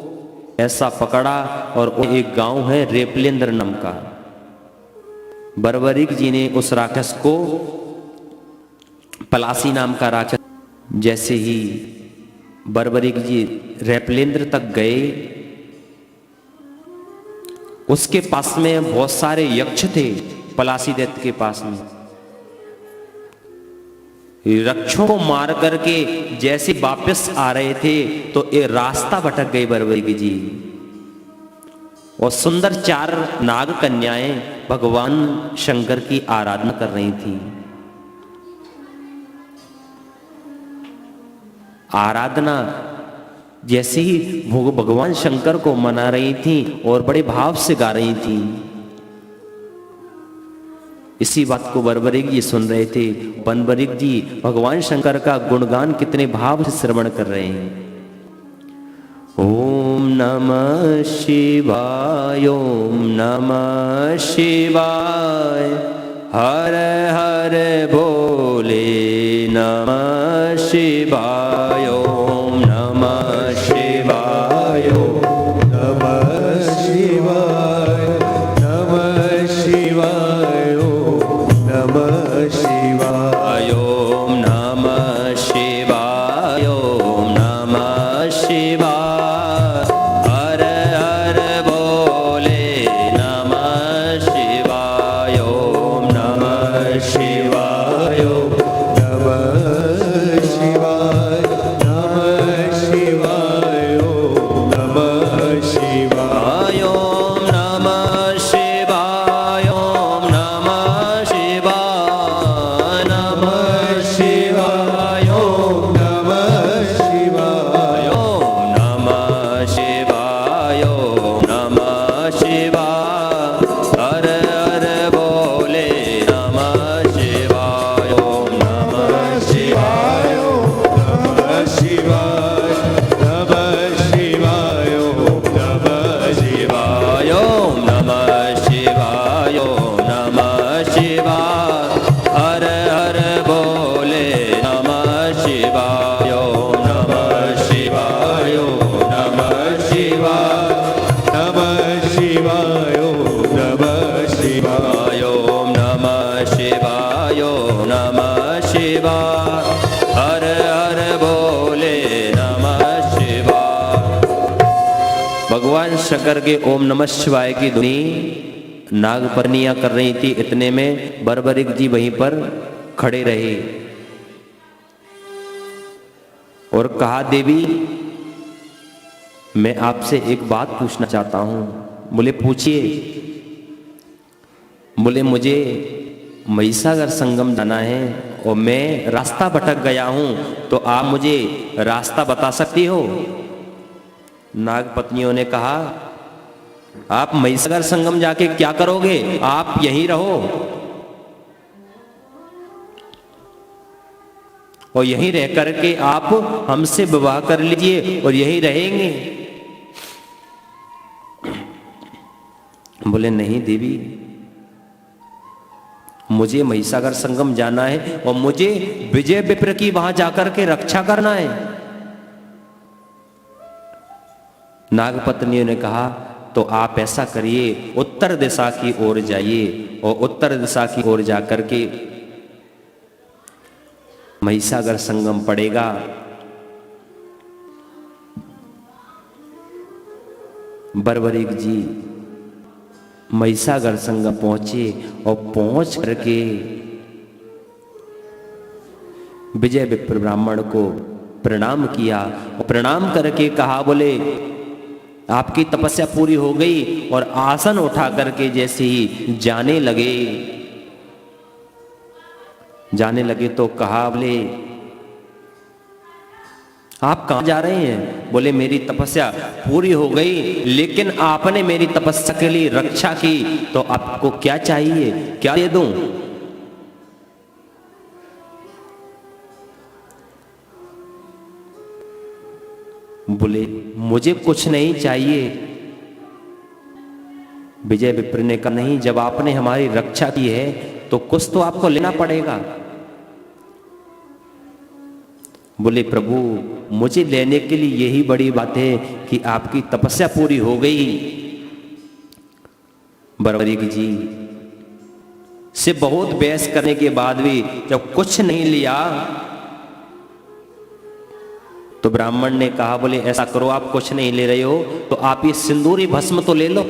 ऐसा पकड़ा। और एक गांव है रेपलेंद्र नाम का, बर्बरीक जी ने उस राक्षस को, पलासी नाम का राक्षस, जैसे ही बर्बरीक जी रेपलेंद्र तक गए, उसके पास में बहुत सारे यक्ष थे, पलासी दैत्य के पास में। यक्षों को मार करके जैसे वापस आ रहे थे तो ये रास्ता भटक गए बर्बरीक जी, और सुंदर 4 नाग कन्याएं भगवान शंकर की आराधना कर रही थी। आराधना जैसे ही वो भगवान शंकर को मना रही थी और बड़े भाव से गा रही थी। इसी बात को बर्बरीक जी सुन रहे थे। बर्बरीक जी भगवान शंकर का गुणगान कितने भाव से श्रवण कर रहे हैं। ओम नमः शिवाय, ओम नमः शिवाय, हर हर बोले नमः शिवाय, ओम नमः शिवाय, नमः शिवाय, नमः शिवाय, नमः शिवाय, ओम नमः शिवाय, ओम नमः शिवाय, हर हर बोले नमः शिवाय, ओम नमः शिवाय, नमः शिवाय, नमः शिवाय, नमः शिवाय, ओम नमः शिवाय, ओम नमः शिवाय, भगवान शंकर के ओम नमः शिवाय की ध्वनि नागपर्णियां कर रही थी। इतने में बर्बरिक जी वहीं पर खड़े रहे और कहा, देवी मैं आपसे एक बात पूछना चाहता हूं। बोले पूछिए। बोले मुझे महिसागर संगम जाना है और मैं रास्ता भटक गया हूं, तो आप मुझे रास्ता बता सकती हो? नागपत्नियों ने कहा, आप महिसागर संगम जाके क्या करोगे, आप यहीं रहो और यहीं रह करके आप हमसे विवाह कर लीजिए और यहीं रहेंगे। बोले नहीं देवी, मुझे महिसागर संगम जाना है और मुझे विजय विप्र की वहां जाकर के रक्षा करना है। नागपत्नियों ने कहा, तो आप ऐसा करिए, उत्तर दिशा की ओर जाइए और उत्तर दिशा की ओर जाकर के महिसागर संगम पड़ेगा। बर्बरिक जी महिसागर संगम पहुंचे और पहुंच करके विजय विप्र ब्राह्मण को प्रणाम किया और प्रणाम करके कहा, बोले आपकी तपस्या पूरी हो गई। और आसन उठा करके जैसे ही जाने लगे तो कहा, बोले आप कहां जा रहे हैं? बोले मेरी तपस्या पूरी हो गई, लेकिन आपने मेरी तपस्या के लिए रक्षा की, तो आपको क्या चाहिए, क्या दे दूं? बोले मुझे कुछ नहीं चाहिए। विजय विप्र ने कहा, नहीं, जब आपने हमारी रक्षा की है तो कुछ तो आपको लेना पड़ेगा। बोले प्रभु, मुझे लेने के लिए यही बड़ी बात है कि आपकी तपस्या पूरी हो गई। बर्बरिक जी से बहुत बहस करने के बाद भी जब कुछ नहीं लिया तो ब्राह्मण ने कहा, बोले ऐसा करो, आप कुछ नहीं ले रहे हो तो आप ये सिंदूरी भस्म तो ले लो।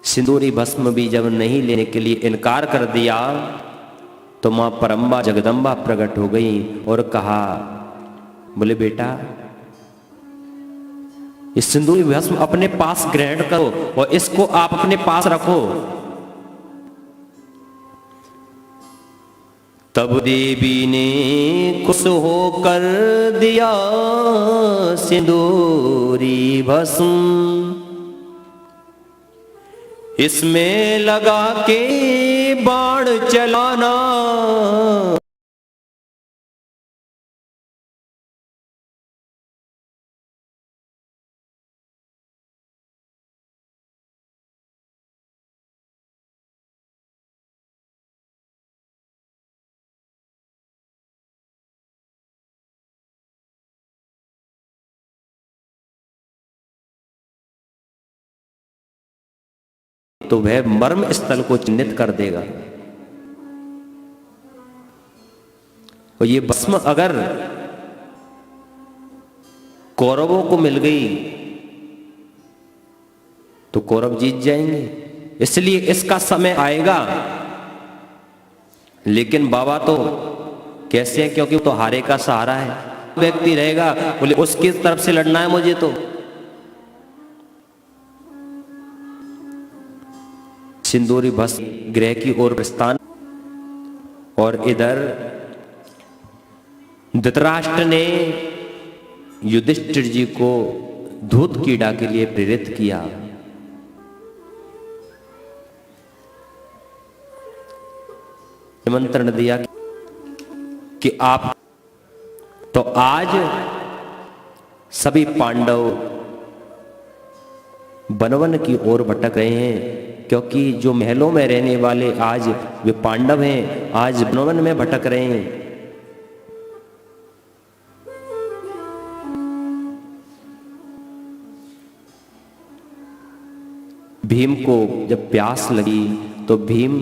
सिंदूरी भस्म भी जब नहीं लेने के लिए इनकार कर दिया तो मां परम्बा जगदम्बा प्रकट हो गई और कहा, बोले बेटा इस सिंदूरी भस्म अपने पास ग्रहण करो और इसको आप अपने पास रखो। तब देवी ने खुश होकर दिया सिंदूरी भस्म, इसमें लगा के बाण चलाना। तो वह मर्म स्थल को चिन्हित कर देगा। और ये भस्म अगर कौरवों को मिल गई तो कौरव जीत जाएंगे, इसलिए इसका समय आएगा। लेकिन बाबा तो कैसे हैं, क्योंकि वो तो हारे का सहारा है। व्यक्ति रहेगा, बोले उसकी तरफ से लड़ना है मुझे, तो सिंदूरी भस्म गृह की ओर प्रस्थान। और इधर धृतराष्ट्र ने युधिष्ठिर जी को धूत कीड़ा के लिए प्रेरित किया। निमंत्रण दिया कि आप, तो आज सभी पांडव बनवन की ओर भटक रहे हैं, क्योंकि जो महलों में रहने वाले आज वे पांडव हैं, आज बनवन में भटक रहे हैं। भीम को जब प्यास लगी तो भीम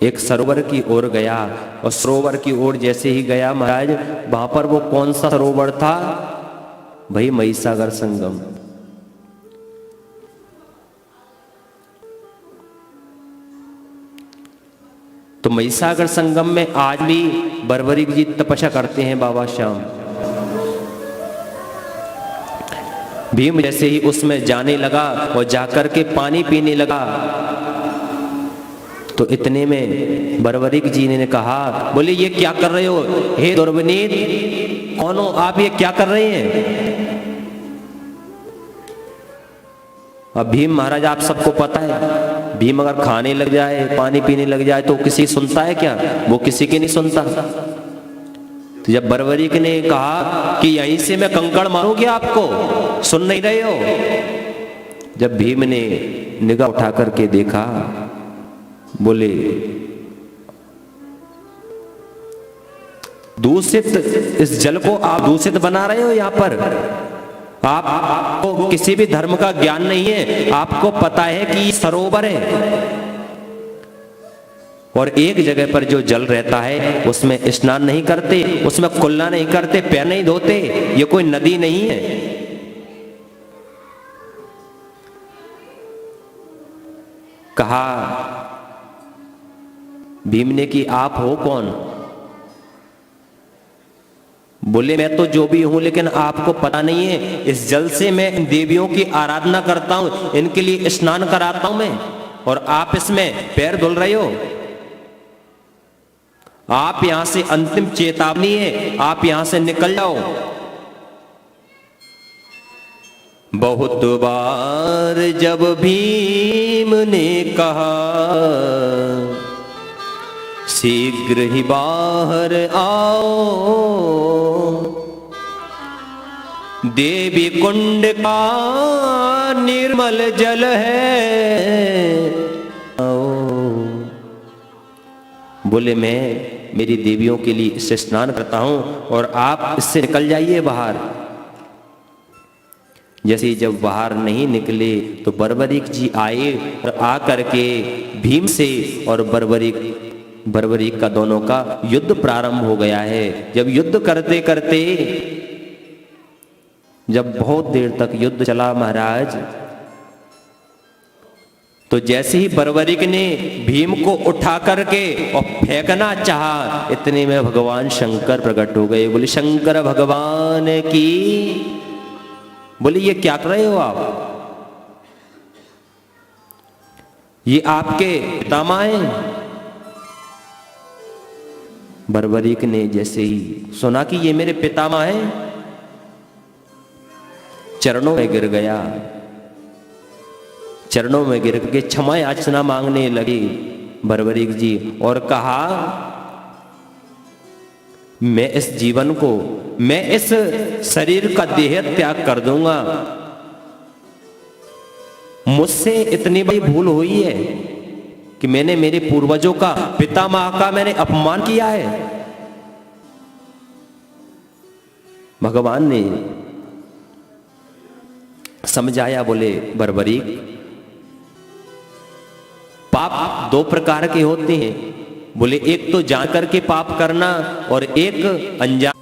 एक सरोवर की ओर गया और सरोवर की ओर जैसे ही गया महाराज, वहां पर वो कौन सा सरोवर था भाई? महिसागर संगम। तो महिसागर संगम में आज भी बर्बरीक जी तपस्या करते हैं बाबा श्याम। भीम जैसे ही उसमें जाने लगा और जाकर के पानी पीने लगा, तो इतने में बर्बरीक जी ने कहा, बोले ये क्या कर रहे हो हे दुर्विनीत, कौन हो आप, ये क्या कर रहे हैं? अब भीम महाराज आप सबको पता है, भीम अगर खाने लग जाए, पानी पीने लग जाए तो किसी सुनता है क्या? वो किसी की नहीं सुनता। तो जब बर्बरीक ने कहा कि यहीं से मैं कंकड़ मारूंगी आपको, सुन नहीं रहे हो? जब भीम ने निगाह उठा करके देखा, बोले दूषित इस जल को आप दूषित बना रहे हो। यहां पर आपको किसी भी धर्म का ज्ञान नहीं है। आपको पता है कि ये सरोवर है और एक जगह पर जो जल रहता है उसमें स्नान नहीं करते, उसमें कुल्ला नहीं करते, पैर नहीं धोते। ये कोई नदी नहीं है। कहा भीम ने कि आप हो कौन? बोले मैं तो जो भी हूं, लेकिन आपको पता नहीं है, इस जल से मैं इन देवियों की आराधना करता हूं, इनके लिए स्नान कराता हूं मैं, और आप इसमें पैर धुल रहे हो। आप यहां से अंतिम चेतावनी है, आप यहां से निकल जाओ। बहुत बार जब भीम ने कहा शीघ्र ही बाहर आओ, देवी कुंड का निर्मल जल है आओ। बोले मैं मेरी देवियों के लिए इससे स्नान करता हूं और आप इससे निकल जाइए बाहर। जैसे ही जब बाहर नहीं निकले तो बर्बरीक जी आए और आकर के भीम से और बर्बरीक का दोनों का युद्ध प्रारंभ हो गया है। जब युद्ध करते करते जब बहुत देर तक युद्ध चला महाराज, तो जैसे ही बर्बरीक ने भीम को उठा करके और फेंकना चाहा, इतने में भगवान शंकर प्रकट हो गए। बोले शंकर भगवान की। बोले ये क्या कर रहे हो आप? ये आपके पितामह हैं। बर्बरीक ने जैसे ही सुना कि ये मेरे पितामह हैं, चरणों में गिर गया। चरणों में गिर के क्षमा याचना मांगने लगी बर्बरीक जी, और कहा मैं इस जीवन को, मैं इस शरीर का देह त्याग कर दूंगा। मुझसे इतनी बड़ी भूल हुई है कि मैंने मेरे पूर्वजों का, पितामह का मैंने अपमान किया है। भगवान ने समझाया। बोले बर्बरीक, पाप दो प्रकार के होते हैं। बोले एक तो जान करके पाप करना और एक अनजान।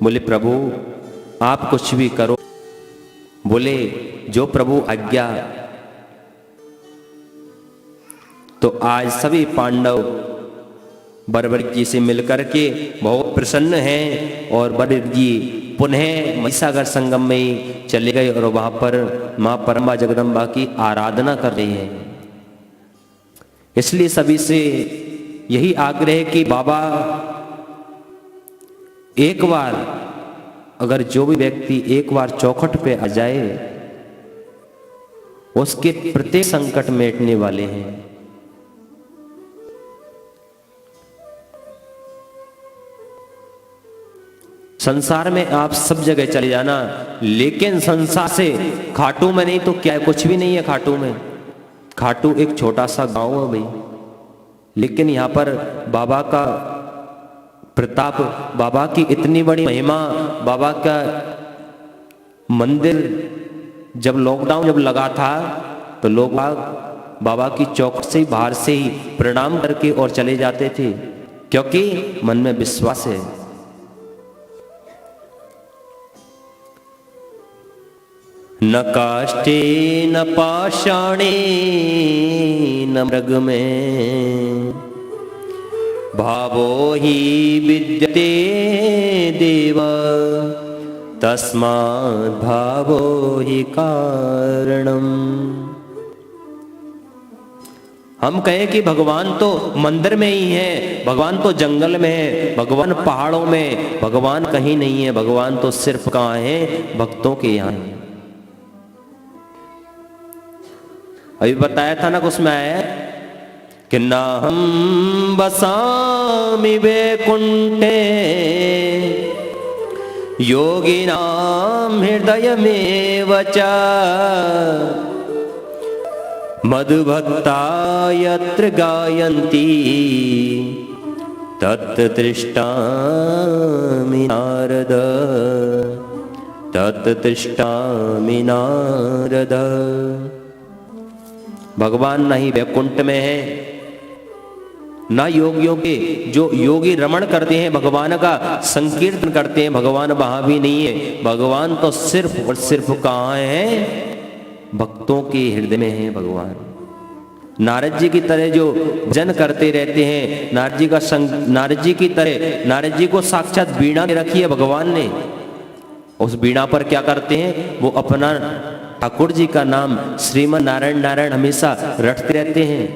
बोले प्रभु आप कुछ भी करो। बोले जो प्रभु आज्ञा। तो आज सभी पांडव बर्बरीक जी से मिलकर के बहुत प्रसन्न हैं और बर्बरीक जी पुनः महिसागर संगम में चले गए और वहां पर मां परम्बा जगदम्बा की आराधना कर रहे हैं। इसलिए सभी से यही आग्रह है कि बाबा एक बार, अगर जो भी व्यक्ति एक बार चौखट पे आ जाए, उसके प्रत्येक संकट मिटने वाले हैं। संसार में आप सब जगह चले जाना, लेकिन संसार से खाटू में नहीं तो क्या है, कुछ भी नहीं है खाटू में। खाटू एक छोटा सा गांव है भाई, लेकिन यहाँ पर बाबा का प्रताप, बाबा की इतनी बड़ी महिमा, बाबा का मंदिर। जब लॉकडाउन जब लगा था तो लोग बाबा की चौखट से बाहर से ही प्रणाम करके और चले जाते थे, क्योंकि मन में विश्वास है। न काष्ठे न पाषाणे न मृग में भावो ही विद्यते देव तस्मात् भावो ही कारणम। हम कहें कि भगवान तो मंदिर में ही है, भगवान तो जंगल में है, भगवान पहाड़ों में, भगवान कहीं नहीं है। भगवान तो सिर्फ कहाँ है? भक्तों के यहाँ है। अभी बताया था ना, उसमें आया कि ना हम बसामि वैकुंठे योगिनां हृदयमेव च मधुभक्ता यत्र गायन्ति तत्र तृष्टामि नारद, तत्र तृष्टामि नारद। भगवान ना ही वैकुंठ में है, ना योगियों के जो योगी रमण करते हैं, भगवान का संकीर्तन करते हैं, भगवान वहां भी नहीं है। भगवान तो सिर्फ और सिर्फ कहाँ है? भक्तों के हृदय में है भगवान। नारद जी की तरह जो जन करते रहते हैं, नारद जी की तरह, नारद जी को साक्षात बीणा दे रखी है भगवान ने। उस बीणा पर क्या करते हैं? वो अपना ठाकुर जी का नाम श्रीमन नारायण नारायण हमेशा रटते रहते हैं।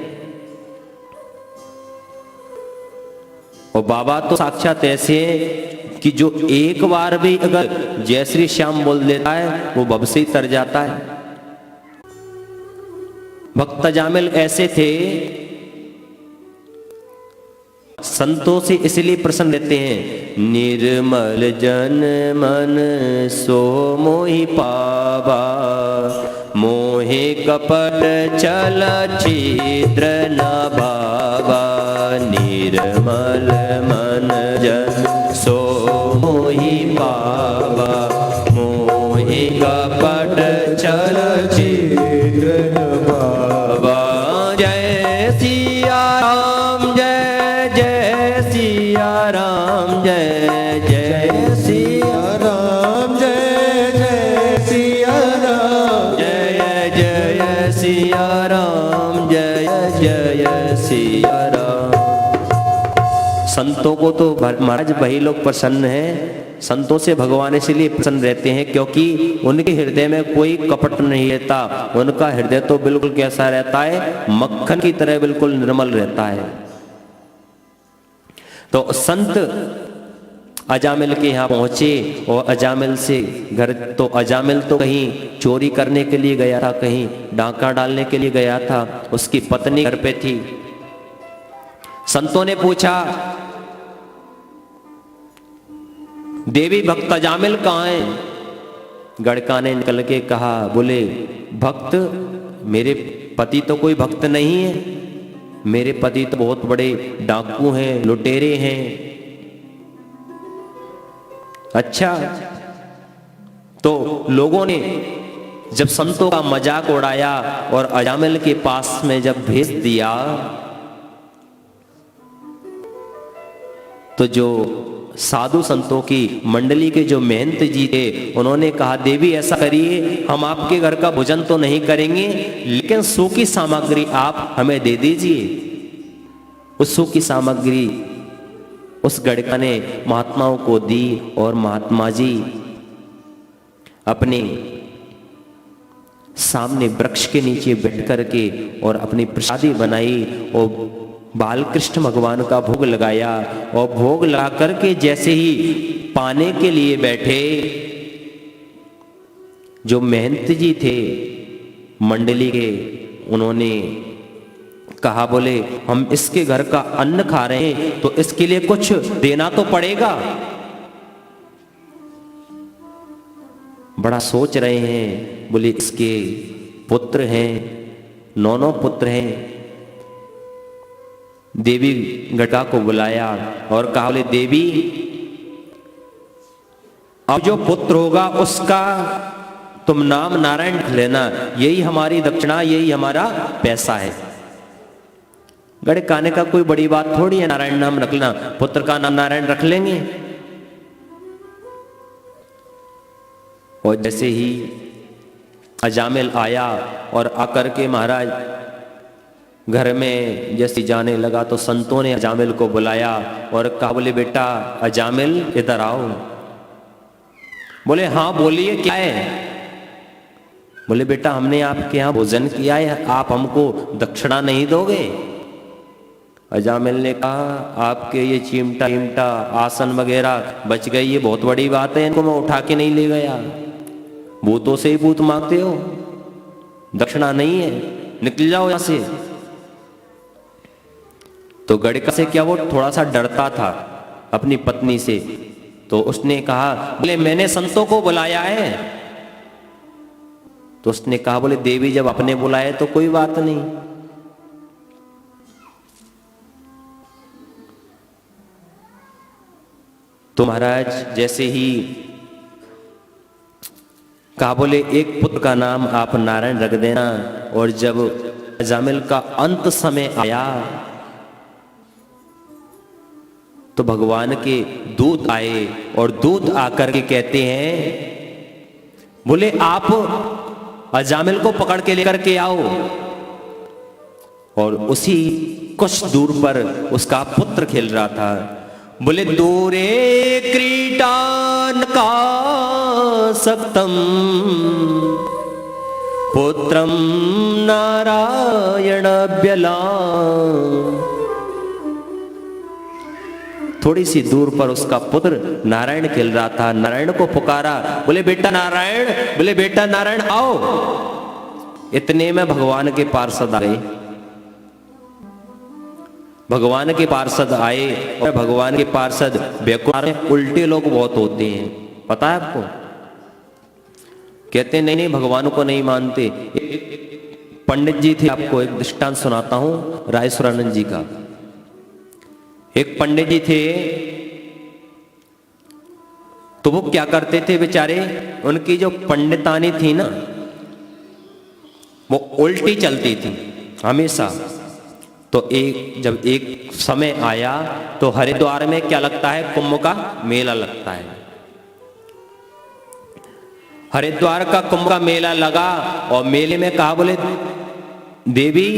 और बाबा तो साक्षात ऐसे हैं कि जो एक बार भी अगर जय श्री श्याम बोल देता है वो भव से ही तर जाता है। भक्त जामिल ऐसे थे, संतों से इसलिए प्रसन्न रहते हैं। निर्मल जन मन सो मोहि पावा, मोहे कपट छल छिद्र न भावा। निर्मल मन जन सो मोहि पावा, मोहे कपट छल छिद्र न भावा। जय सिया राम, जय जय सिया राम, जय जय सिया राम, जय जय सिया राम, जय जय सिया राम, जय जय सिया राम। संतों को तो महाराज वही लोग प्रसन्न हैं, संतों से भगवान इसलिए प्रसन्न रहते हैं क्योंकि उनके हृदय में कोई कपट नहीं रहता। उनका हृदय तो बिल्कुल कैसा रहता है? मक्खन की तरह बिल्कुल निर्मल रहता है। तो संत अजामिल के यहाँ पहुंचे और अजामिल से घर, तो अजामिल तो कहीं चोरी करने के लिए गया था, कहीं डाका डालने के लिए गया था, उसकी पत्नी घर पे थी। संतों ने पूछा, देवी भक्त अजामिल कहाँ है? गड़का ने निकल के कहा, बोले भक्त, मेरे पति तो कोई भक्त नहीं है, मेरे पति तो बहुत बड़े डाकू हैं, लुटेरे हैं। अच्छा, तो लोगों ने जब संतों का मजाक उड़ाया और अजामिल के पास में जब भेज दिया, तो जो साधु संतों की मंडली के जो महंत जी थे, उन्होंने कहा, देवी ऐसा करिए, हम आपके घर का भोजन तो नहीं करेंगे, लेकिन सूखी सामग्री आप हमें दे दीजिए। उस सूखी सामग्री उस गड़का ने महात्माओं को दी और महात्मा जी अपने सामने वृक्ष के नीचे बैठ करके और अपनी प्रसादी बनाई और बालकृष्ण भगवान का भोग लगाया। और भोग लगा करके जैसे ही पाने के लिए बैठे, जो महंत जी थे मंडली के, उन्होंने कहा, बोले हम इसके घर का अन्न खा रहे हैं तो इसके लिए कुछ देना तो पड़ेगा। बड़ा सोच रहे हैं, बोले इसके पुत्र हैं, 9 पुत्र हैं। देवी गड़का को बुलाया और कहा, बोले देवी, अब जो पुत्र होगा उसका तुम नाम नारायण रख लेना, यही हमारी दक्षिणा, यही हमारा पैसा है। गड़े काने का कोई बड़ी बात थोड़ी है नारायण नाम रखना, पुत्र का नाम नारायण रख लेंगे। और जैसे ही अजामिल आया और आकर के महाराज घर में जैसे जाने लगा तो संतों ने अजामिल को बुलाया और कहा, बोले बेटा अजामिल इधर आओ। बोले हाँ बोलिए क्या है। बोले बेटा हमने आपके यहाँ भोजन किया है, आप हमको दक्षिणा नहीं दोगे। अजामिल ने कहा आपके ये चिमटा आसन वगैरह बच गई, ये बहुत बड़ी बात है, इनको मैं उठा के नहीं ले गया। भूतों से ही भूत मांगते हो, दक्षिणा नहीं है, निकल जाओ यहां से। तो गड़का से क्या वो थोड़ा सा डरता था अपनी पत्नी से, तो उसने कहा बोले मैंने संतों को बुलाया है। तो उसने कहा बोले देवी जब अपने बुलाए तो कोई बात नहीं। तो महाराज जैसे ही कहा बोले एक पुत्र का नाम आप नारायण रख देना। और जब अजामिल का अंत समय आया तो भगवान के दूत आए और दूत आकर के कहते हैं बोले आप अजामिल को पकड़ के लेकर के आओ। और उसी कुछ दूर पर उसका पुत्र खेल रहा था। बोले दूरे क्रीडान का सक्तम पुत्रम नारायण व्यला। थोड़ी सी दूर पर उसका पुत्र नारायण खेल रहा था। नारायण को पुकारा, बोले बेटा नारायण, बोले बेटा नारायण आओ। इतने में भगवान के पार्षद आए। भगवान के पार्षद आए और भगवान के पार्षद बेकार में उल्टे लोग बहुत होते हैं, पता है आपको। कहते नहीं भगवान को नहीं मानते। पंडित जी थे, आपको एक दृष्टांत सुनाता हूं रायसुरानंद जी का। एक पंडित जी थे, तो वो क्या करते थे बेचारे, उनकी जो पंडितानी थी ना वो उल्टी चलती थी हमेशा। तो जब एक समय आया तो हरिद्वार में क्या लगता है, कुंभ का मेला लगता है। हरिद्वार का कुंभ का मेला लगा और मेले में कहा बोले देवी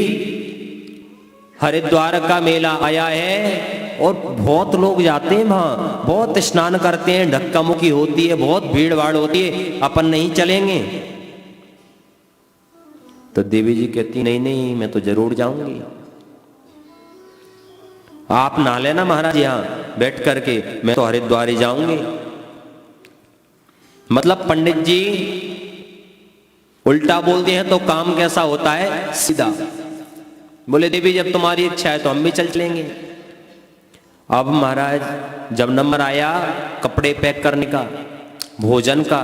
हरिद्वार का मेला आया है और बहुत लोग जाते हैं वहां, बहुत स्नान करते हैं, धक्का मुक्की होती है, बहुत भीड़ भाड़ होती है, अपन नहीं चलेंगे। तो देवी जी कहती नहीं मैं तो जरूर जाऊंगी। आप नहा लेना महाराज यहां बैठ करके, मैं तो हरिद्वार ही जाऊंगी। मतलब पंडित जी उल्टा बोलते हैं तो काम कैसा होता है, सीधा। बोले देवी जब तुम्हारी इच्छा है तो हम भी चल चलेंगे। अब महाराज जब नंबर आया कपड़े पैक करने का, भोजन का,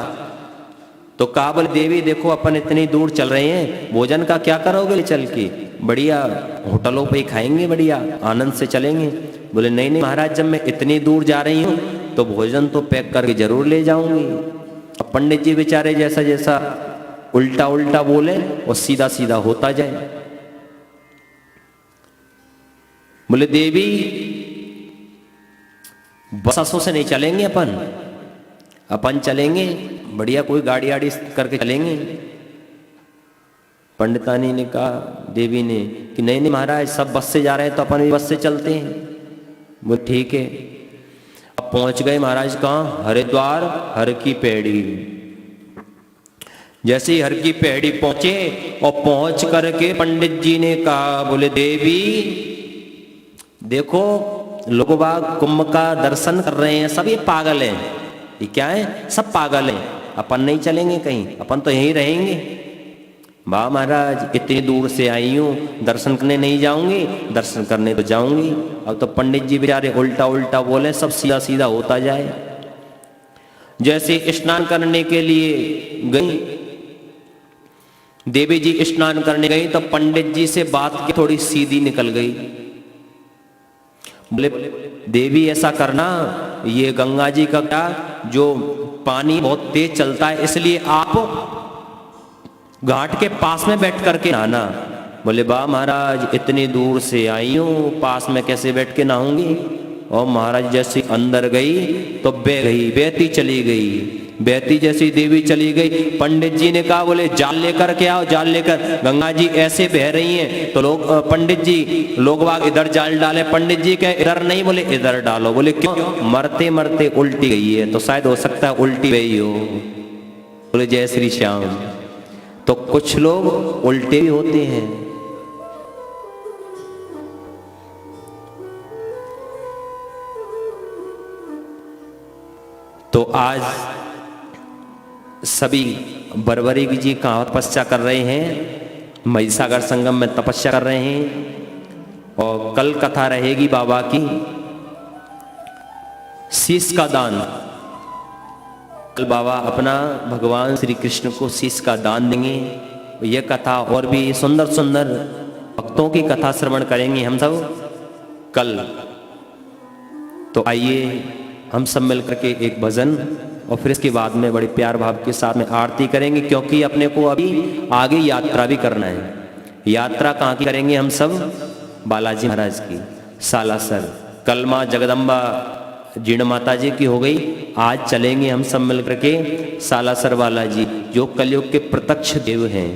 तो कहा बोले देवी देखो अपन इतनी दूर चल रहे हैं, भोजन का क्या करोगे चल के, बढ़िया होटलों पे ही खाएंगे, बढ़िया आनंद से चलेंगे। बोले नहीं महाराज जब मैं इतनी दूर जा रही हूं तो भोजन तो पैक करके जरूर ले जाऊंगी। अब पंडित जी बेचारे जैसा जैसा उल्टा उल्टा बोले और सीधा सीधा होता जाए। बोले देवी बसों से नहीं चलेंगे अपन चलेंगे बढ़िया कोई गाड़ी आड़ी करके चलेंगे। पंडितानी ने कहा देवी ने कि नहीं महाराज सब बस से जा रहे हैं तो अपन भी बस से चलते हैं। वो ठीक है। अब पहुंच गए महाराज कहाँ, हरिद्वार हर की पेड़ी। जैसे ही हर की पेड़ी पहुंचे और पहुंच करके पंडित जी ने कहा बोले देवी देखो लोग बाग कुंभ का दर्शन कर रहे हैं, सब ये पागल हैं, ये क्या है, सब पागल हैं, अपन नहीं चलेंगे कहीं, अपन तो यहीं रहेंगे। वाह महाराज इतनी दूर से आई हूं, दर्शन करने नहीं जाऊंगी, दर्शन करने तो जाऊंगी। अब तो पंडित जी बेचारे उल्टा उल्टा बोले, सब सीधा सीधा होता जाए। जैसे स्नान करने के लिए गई देवी जी, स्नान करने गई तो पंडित जी से बात की थोड़ी सीधी निकल गई। बोले देवी ऐसा करना, ये गंगा जी का क्या जो पानी बहुत तेज चलता है इसलिए आप घाट के पास में बैठ करके नहाना। बोले बा महाराज इतनी दूर से आई हूं, पास में कैसे बैठ के नहाऊंगी। और महाराज जैसे अंदर गई तो बहती चली गई, बहती जैसी देवी चली गई। पंडित जी ने कहा बोले जाल लेकर के आओ, जाल लेकर। गंगा जी ऐसे बह रही हैं तो लोग पंडित जी लोग बाग इधर जाल डाले। पंडित जी कहे इधर नहीं, बोले इधर डालो। बोले क्यों? मरते मरते उल्टी गई है, तो शायद हो सकता है उल्टी गई हो। बोले जय श्री श्याम। तो कुछ लोग उल्टे भी होते हैं। तो आज सभी बरबरी जी कहाँ तपस्या कर रहे हैं, महिसागर संगम में तपस्या कर रहे हैं। और कल कथा रहेगी बाबा की शीश का दान। कल बाबा अपना भगवान श्री कृष्ण को शीश का दान देंगे। ये कथा और भी सुंदर सुंदर भक्तों की कथा श्रवण करेंगे हम सब कल। तो आइए हम सब मिलकर के एक भजन और फिर इसके बाद में बड़े प्यार भाव के साथ में आरती करेंगे, क्योंकि अपने को अभी आगे यात्रा भी करना है। यात्रा कहाँ की करेंगे हम सब? बालाजी महाराज की, सालासर। कल माँ जगदम्बा जीर्ण माता जी की हो गई, आज चलेंगे हम सब मिलकर के सालासर बालाजी, जो कलयुग के प्रत्यक्ष देव हैं।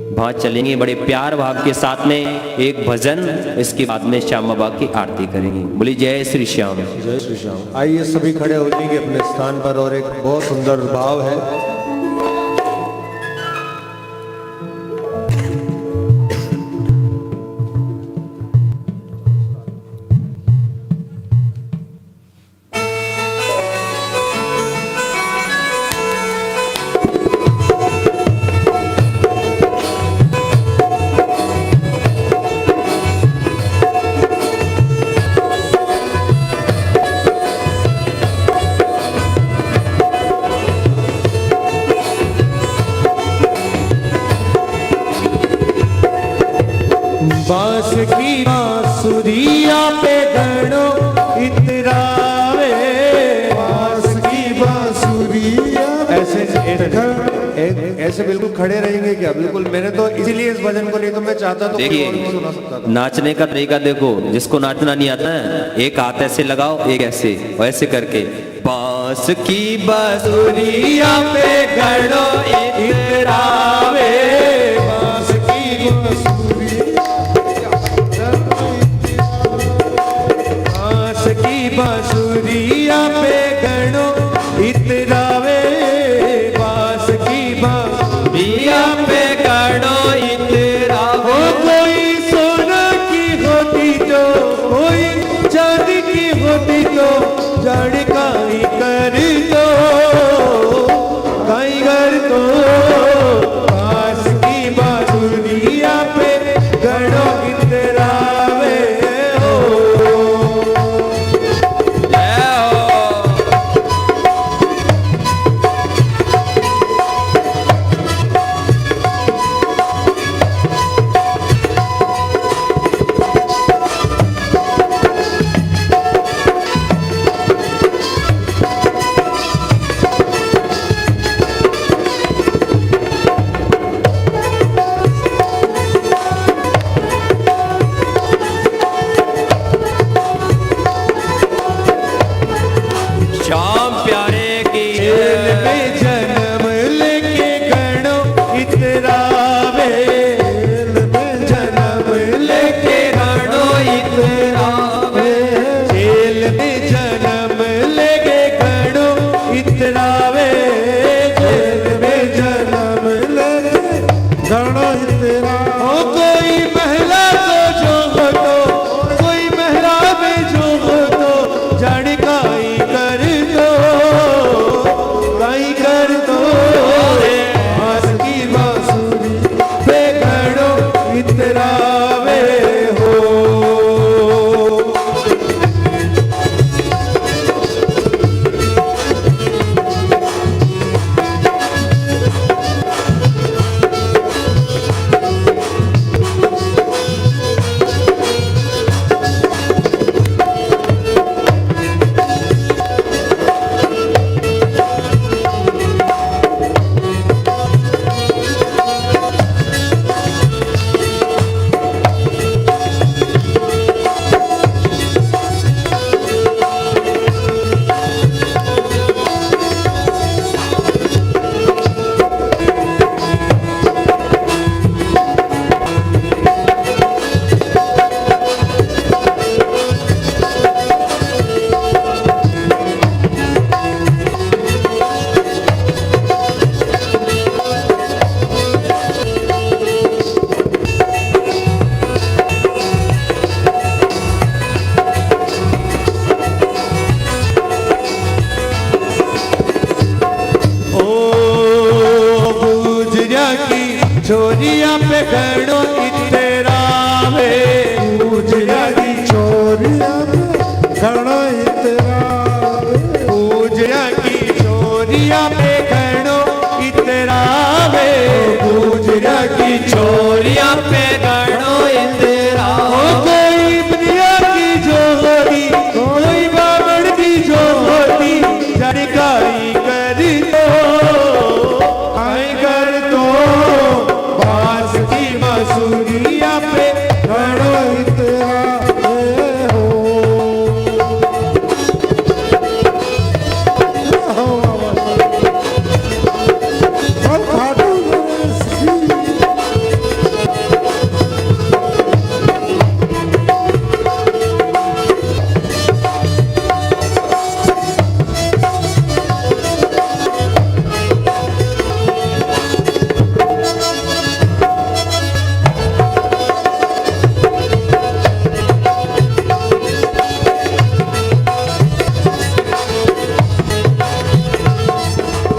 वहां चलेंगे बड़े प्यार भाव के साथ में एक भजन, इसके बाद में श्याम बाबा की आरती करेंगे। बोली जय श्री श्याम। जय श्री श्याम। आइए सभी खड़े हो जाएंगे अपने स्थान पर और एक बहुत सुंदर भाव है। बांस की बांसुरिया पे गणो इतरावे, बांस की बांसुरिया। ऐसे बिल्कुल खड़े रहेंगे क्या? बिल्कुल। मैंने तो इसीलिए इस भजन को नहीं तो मैं चाहता तो देखिए कोई और भी सुना सकता था। नाचने का तरीका देखो, जिसको नाचना नहीं आता है एक हाथ ऐसे लगाओ, एक ऐसे और ऐसे करके बांस की बांसुरिया पे गणो इतरावे, बांस की बांसुरिया, बांस की बांसुरिया पे गणो इतरावे, बांस की बांसुरिया पे गणो इतरावे। कोई सोना की होती तो, कोई चांदी की होती तो, जाने काई कर दो, काई कर दो। बांस की बांसुरिया पे गणो इतरावे हो। चोरिया पे घणो इतरावे पूजया की चोरिया घणो इतरावे पूजया की चोरिया पे घणो इतरावे पूजया की चोरिया पे गणो इंदिरा कोई दुनिया की जोड़ी कोई बामण की जोड़ी जानकारी कर दो आई कर दो बास की मसूरिया पे घणो इतरावे हो और खाटू नरेश की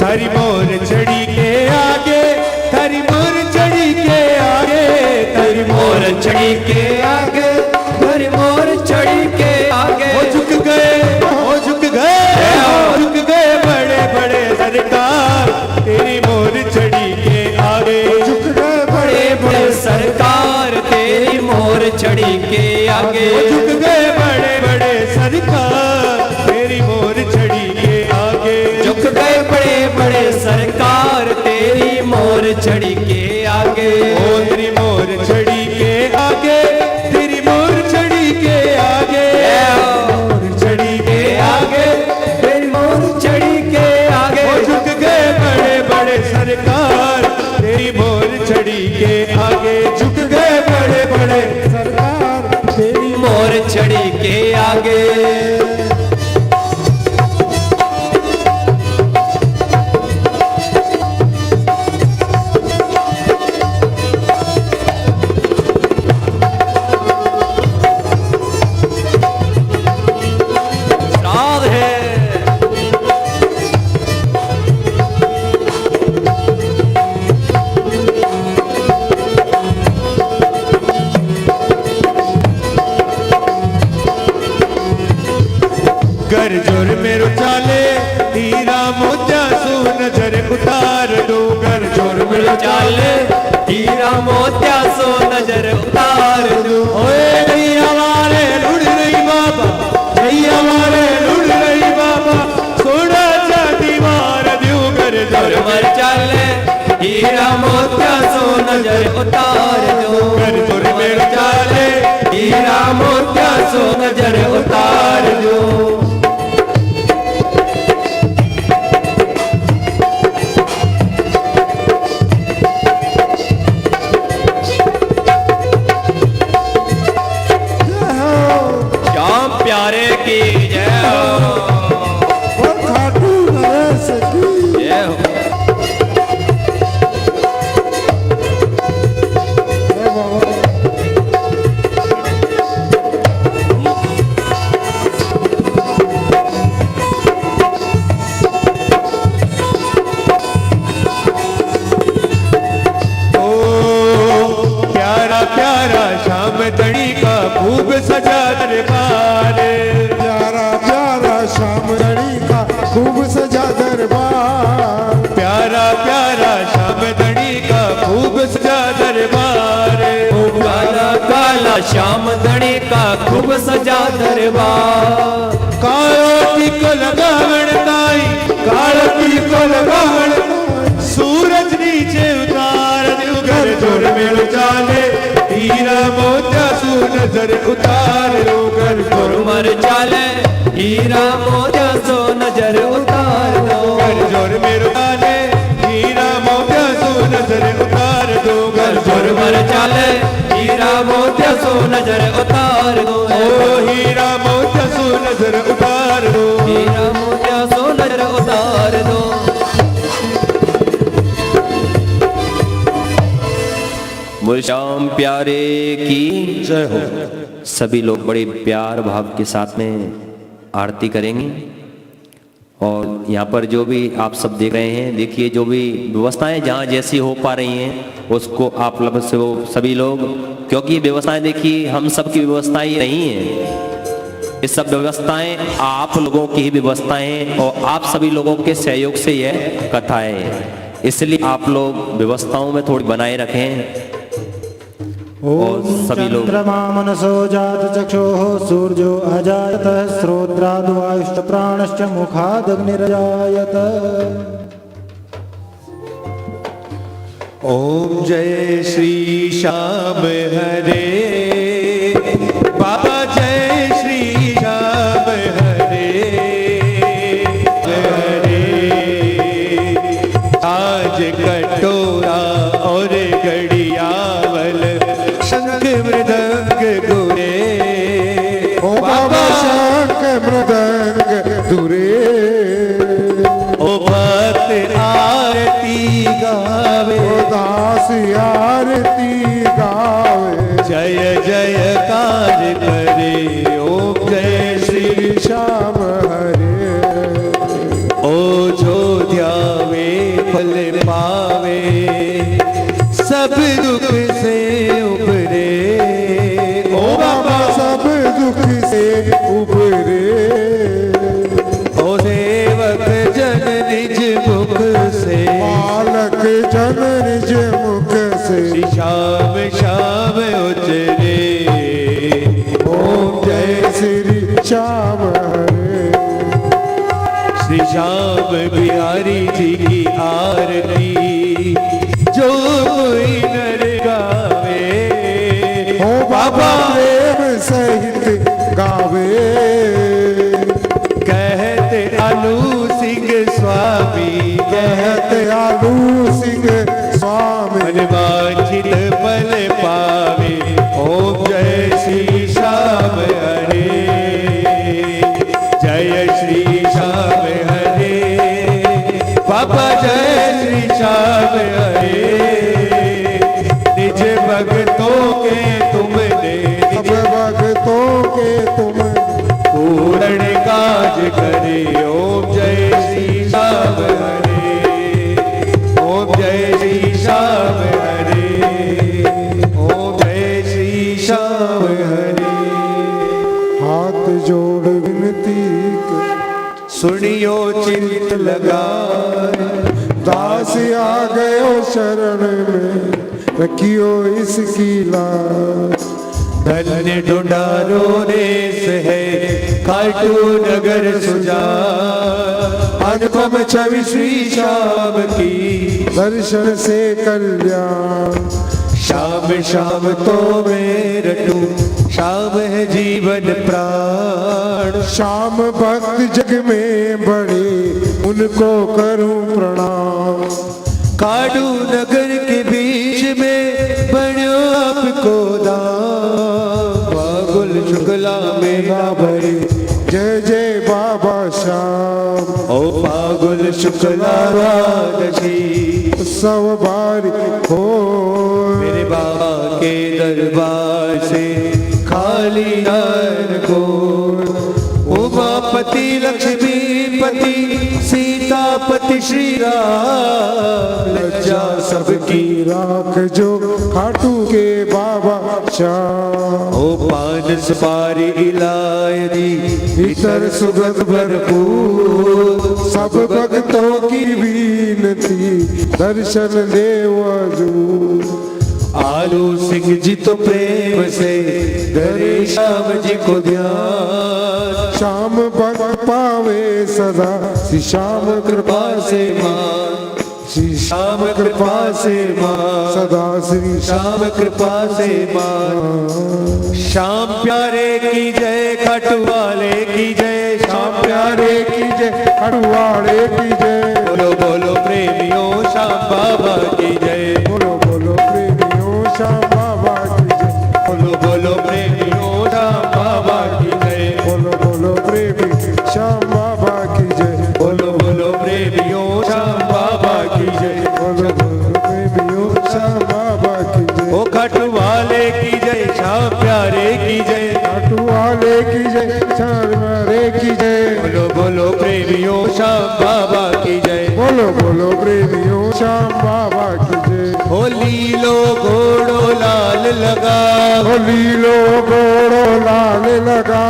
थारी मोर चढ़ी के आगे थारी मोर चढ़ी के आगे थारी मोर चढ़ी के आगे हरि मोर चढ़ी के आगे वो झुक गए वो झुक गए वो झुक गए बड़े बड़े सरकार तेरी मोर चढ़ी के आगे झुक गए बड़े बड़े सरकार तेरी मोर चढ़ी के आगे वो झुक गए बड़े बड़े सरकार तेरी मोर चढ़ी के आगे झुक गए बड़े बड़े सरकार तेरी मोर चढ़ी के आगे ओ तेरी मोर चढ़ी के आगे तेरी मोर चढ़ी के आगे मोर चढ़ी के आगे तेरी मोर चढ़ी के आगे वो झुक गए बड़े बड़े सरकार तेरी मोर चढ़ी के आगे झुक गए बड़े बड़े सरकार तेरी मोर चढ़ी के आगे राधे कर जोर मेरो चाले हीरा मोतिया सो नजर उतार दो कर जोर मेरो चाले हीरा मोतिया सो नजर उतार दूं ओए नैया मारे लुढ़ रही बाबा नैया मारे लुढ़ रही बाबा सोना चांदी मार दियो कर जोर मर चाले हीरा मोतिया सो नजर उतार दूं कर जोर मेरो चाले हीरा मोतिया सो नजर उतार दूं श्याम प्यारे की जय हो और खाटू नरेश की जय हो जय बाबा ओ प्यारा प्यारा श्याम धनी का खूब सजा दरबार प्यारा प्यारा श्याम रणी का खूब सजा दरबार प्यारा प्यारा श्याम धनी का खूब सजा दरबार काला काला श्याम धनी का खूब सजा दरबार कालो टीको लगावण ताई कालो टीको लगावण सूरज नीचे उतार दियो घर जोर मेरो चाले हीरा मोतिया सू नजर उतार लो घर जोर मर चाले हीरा मोतिया सो नजर उतार दो घर जोर मेरो चाले हीरा मोतिया सू नजर उतार दो घर जोर मर चाले हीरा मोतिया सो नजर उतार दो ओ हीरा मोतिया सू नजर उतार दो हीरा मोतिया सो नजर उतार दो मुझ श्याम प्यारे की जय हो सभी लोग बड़े प्यार भाव के साथ में आरती करेंगे। और यहाँ पर जो भी आप सब देख रहे हैं, देखिए जो भी व्यवस्थाएं जहाँ जैसी हो पा रही हैं उसको आप लोग से वो सभी लोग, क्योंकि व्यवस्थाएं देखिए हम सब की व्यवस्थाएं नहीं है, ये सब व्यवस्थाएं आप लोगों की ही व्यवस्थाएं और आप सभी लोगों के सहयोग से यह कथाएं हैं, इसलिए आप लोग व्यवस्थाओं में थोड़ी बनाए रखें। और सभी लोग चंद्रमा मनसो जात चक्षुः सूर्यो अजायत श्रोत्राद्वायुश्च प्राणश्च मुखादग्निरजायत। ओम जय श्री श्याम हरे बाबा, जय श्री श्याम हरे हरे। आज कटोरा और घड़ियावल शंख मृदंग गुरे, ओ बाबा शंख मृदंग दुरे, ओ भक्त आरती गावे, ओ दास आरती गावे, जय जयकार करे। ओम जय श्री श्याम हरे। ओ जो ध्यावे फल पावे, सब दुख से उबरे। ओ बाबा सब दुख से उबरे, ओ सेवक जन निज मुख से, बालक जन निज मुख से, श्याम श्याम उचरे। ओम जय श्री श्याम हरे। श्री श्याम बिहारी जी की आरती जो कोई नर गावे, ओ बाबा प्रेम सहित गावे, कहते आलू सिंह स्वामी, कहते आलू सिंह स्वामी, मनवांछित फल पावे। ओम जय श्री श्याम हरे, जय श्री श्याम हरे बाबा, जय श्री श्याम हरे। निज भक्तों के तुमने, सब भक्तों के तुम पूर्ण काज करे। ओम जय श्री श्याम हरे, ओम जय श्री श्याम हरे, ओम जय श्री श्याम हरे। हाथ जोड़ विनती कर, सुनियो चिंत लगाए, दास आ गयो शरण में, रखियो इसकी लाज। धन्य ढूंढारो रेस है खाटू नगर सुजा, अनुपम छवि श्री श्याम की, दर्शन से कल्याण। शाम शाम तो मैं रटूं, शाम है जीवन प्राण। श्याम भक्त जग में बड़े, उनको करूं प्रणाम। काडू नगर के बीच में बनो आपको दाम, पागुल शुक्ला मेला भरे, जय जय बाबा श्याम। ओ पागुल शुक्ला द्वादशी, सब बारी हो मेरे बाबा के दरबार से खाली नार को। उमापति लक्ष्मीपति सीतापति श्री राम, लज्जा सबकी राख जो खाटू के बाबा श्याम। ओ पान सुपारी इलायची इतर सुगंध भरपूर, सब भक्तों की विनती दर्शन देव हजूर। आलू सिंह जी तो प्रेम से धरे श्याम जी को ध्यान, श्याम भक्त पावे सदा, श्री श्याम कृपा से मान, श्री श्याम कृपा से मान, सदा श्री श्याम कृपा से मान। श्याम प्यारे की जय, खाटू वाले की जय, श्याम प्यारे की जय, हड़ुआड़े की जय। बोलो बोलो प्रेमियों श्याम बाबा की जय, बोलो बोलो प्रेमियों श्याम बाबा की जय। बोलो बोलो प्रेमियों श्याम बाबा की जय, बोलो बोलो प्रेमी श्याम बाबा की जय। बोलो बोलो प्रेमियों श्याम बाबा की जय, बोलो बोलो प्रेमियों श्याम बाबा की जय। ओ खाटू वाले की जय, श्याम प्यारे की जय, खाटू वाले की जय, श्याम वाले की जय। बोलो बोलो प्रेमी प्रेमियों श्याम बाबा की जय। बोलो बोलो प्रेमियों श्याम बाबा की जय। हो लीलो घोड़ो लाल लगा, हो लीलो घोड़ो लाल लगा,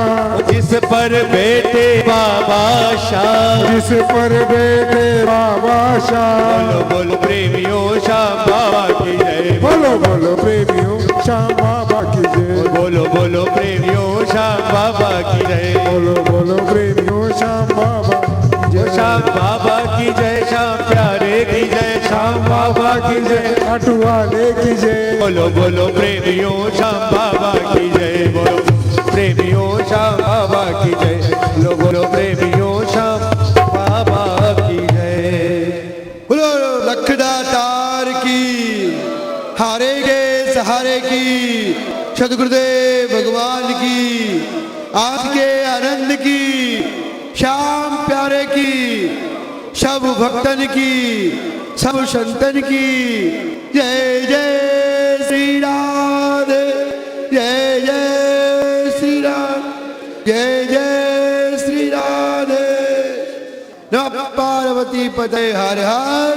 जिस पर बैठे बाबा श्याम। जिस पर बैठे बाबा श्याम। बोलो बोलो प्रेमियों श्याम बाबा की जय। बोलो बोलो प्रेमियों श्याम बाबा की जय। बोलो बोलो प्रेमियों श्याम बाबा की जय। बोलो बोलो प्रेमियों श्याम बाबा की जय। श्याम बाबा की जय, श्याम प्यारे की जय, श्याम बाबा की जय। अटवाले की जय। बोलो बोलो प्रेमियों श्याम बाबा की जय। बोलो प्रेमियों श्याम बाबा की जय। बोलो बोलो प्रेमियों श्याम बाबा की जय। बोलो लखदातार की, हारे के सहारे की, सदगुरुदेव भगवान की, आज के आनंद की, श्याम प्यारे की, सब भक्तन की, सब संतन की जय जय श्री राधे, जय जय श्री राम, जय जय श्री राधे। नमः पार्वती पते हर हर।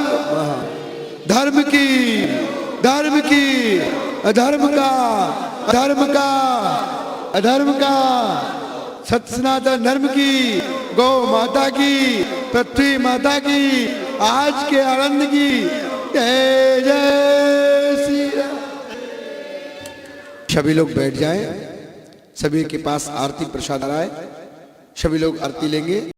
धर्म की, धर्म की, अधर्म का, अधर्म का, अधर्म का, सत सनातन धर्म की, गौ माता की, पृथ्वी माता की, आज के आनंद की जय जय श्री राम। सभी लोग बैठ जाएं, सभी के पास आरती प्रसाद आए, सभी लोग आरती लेंगे।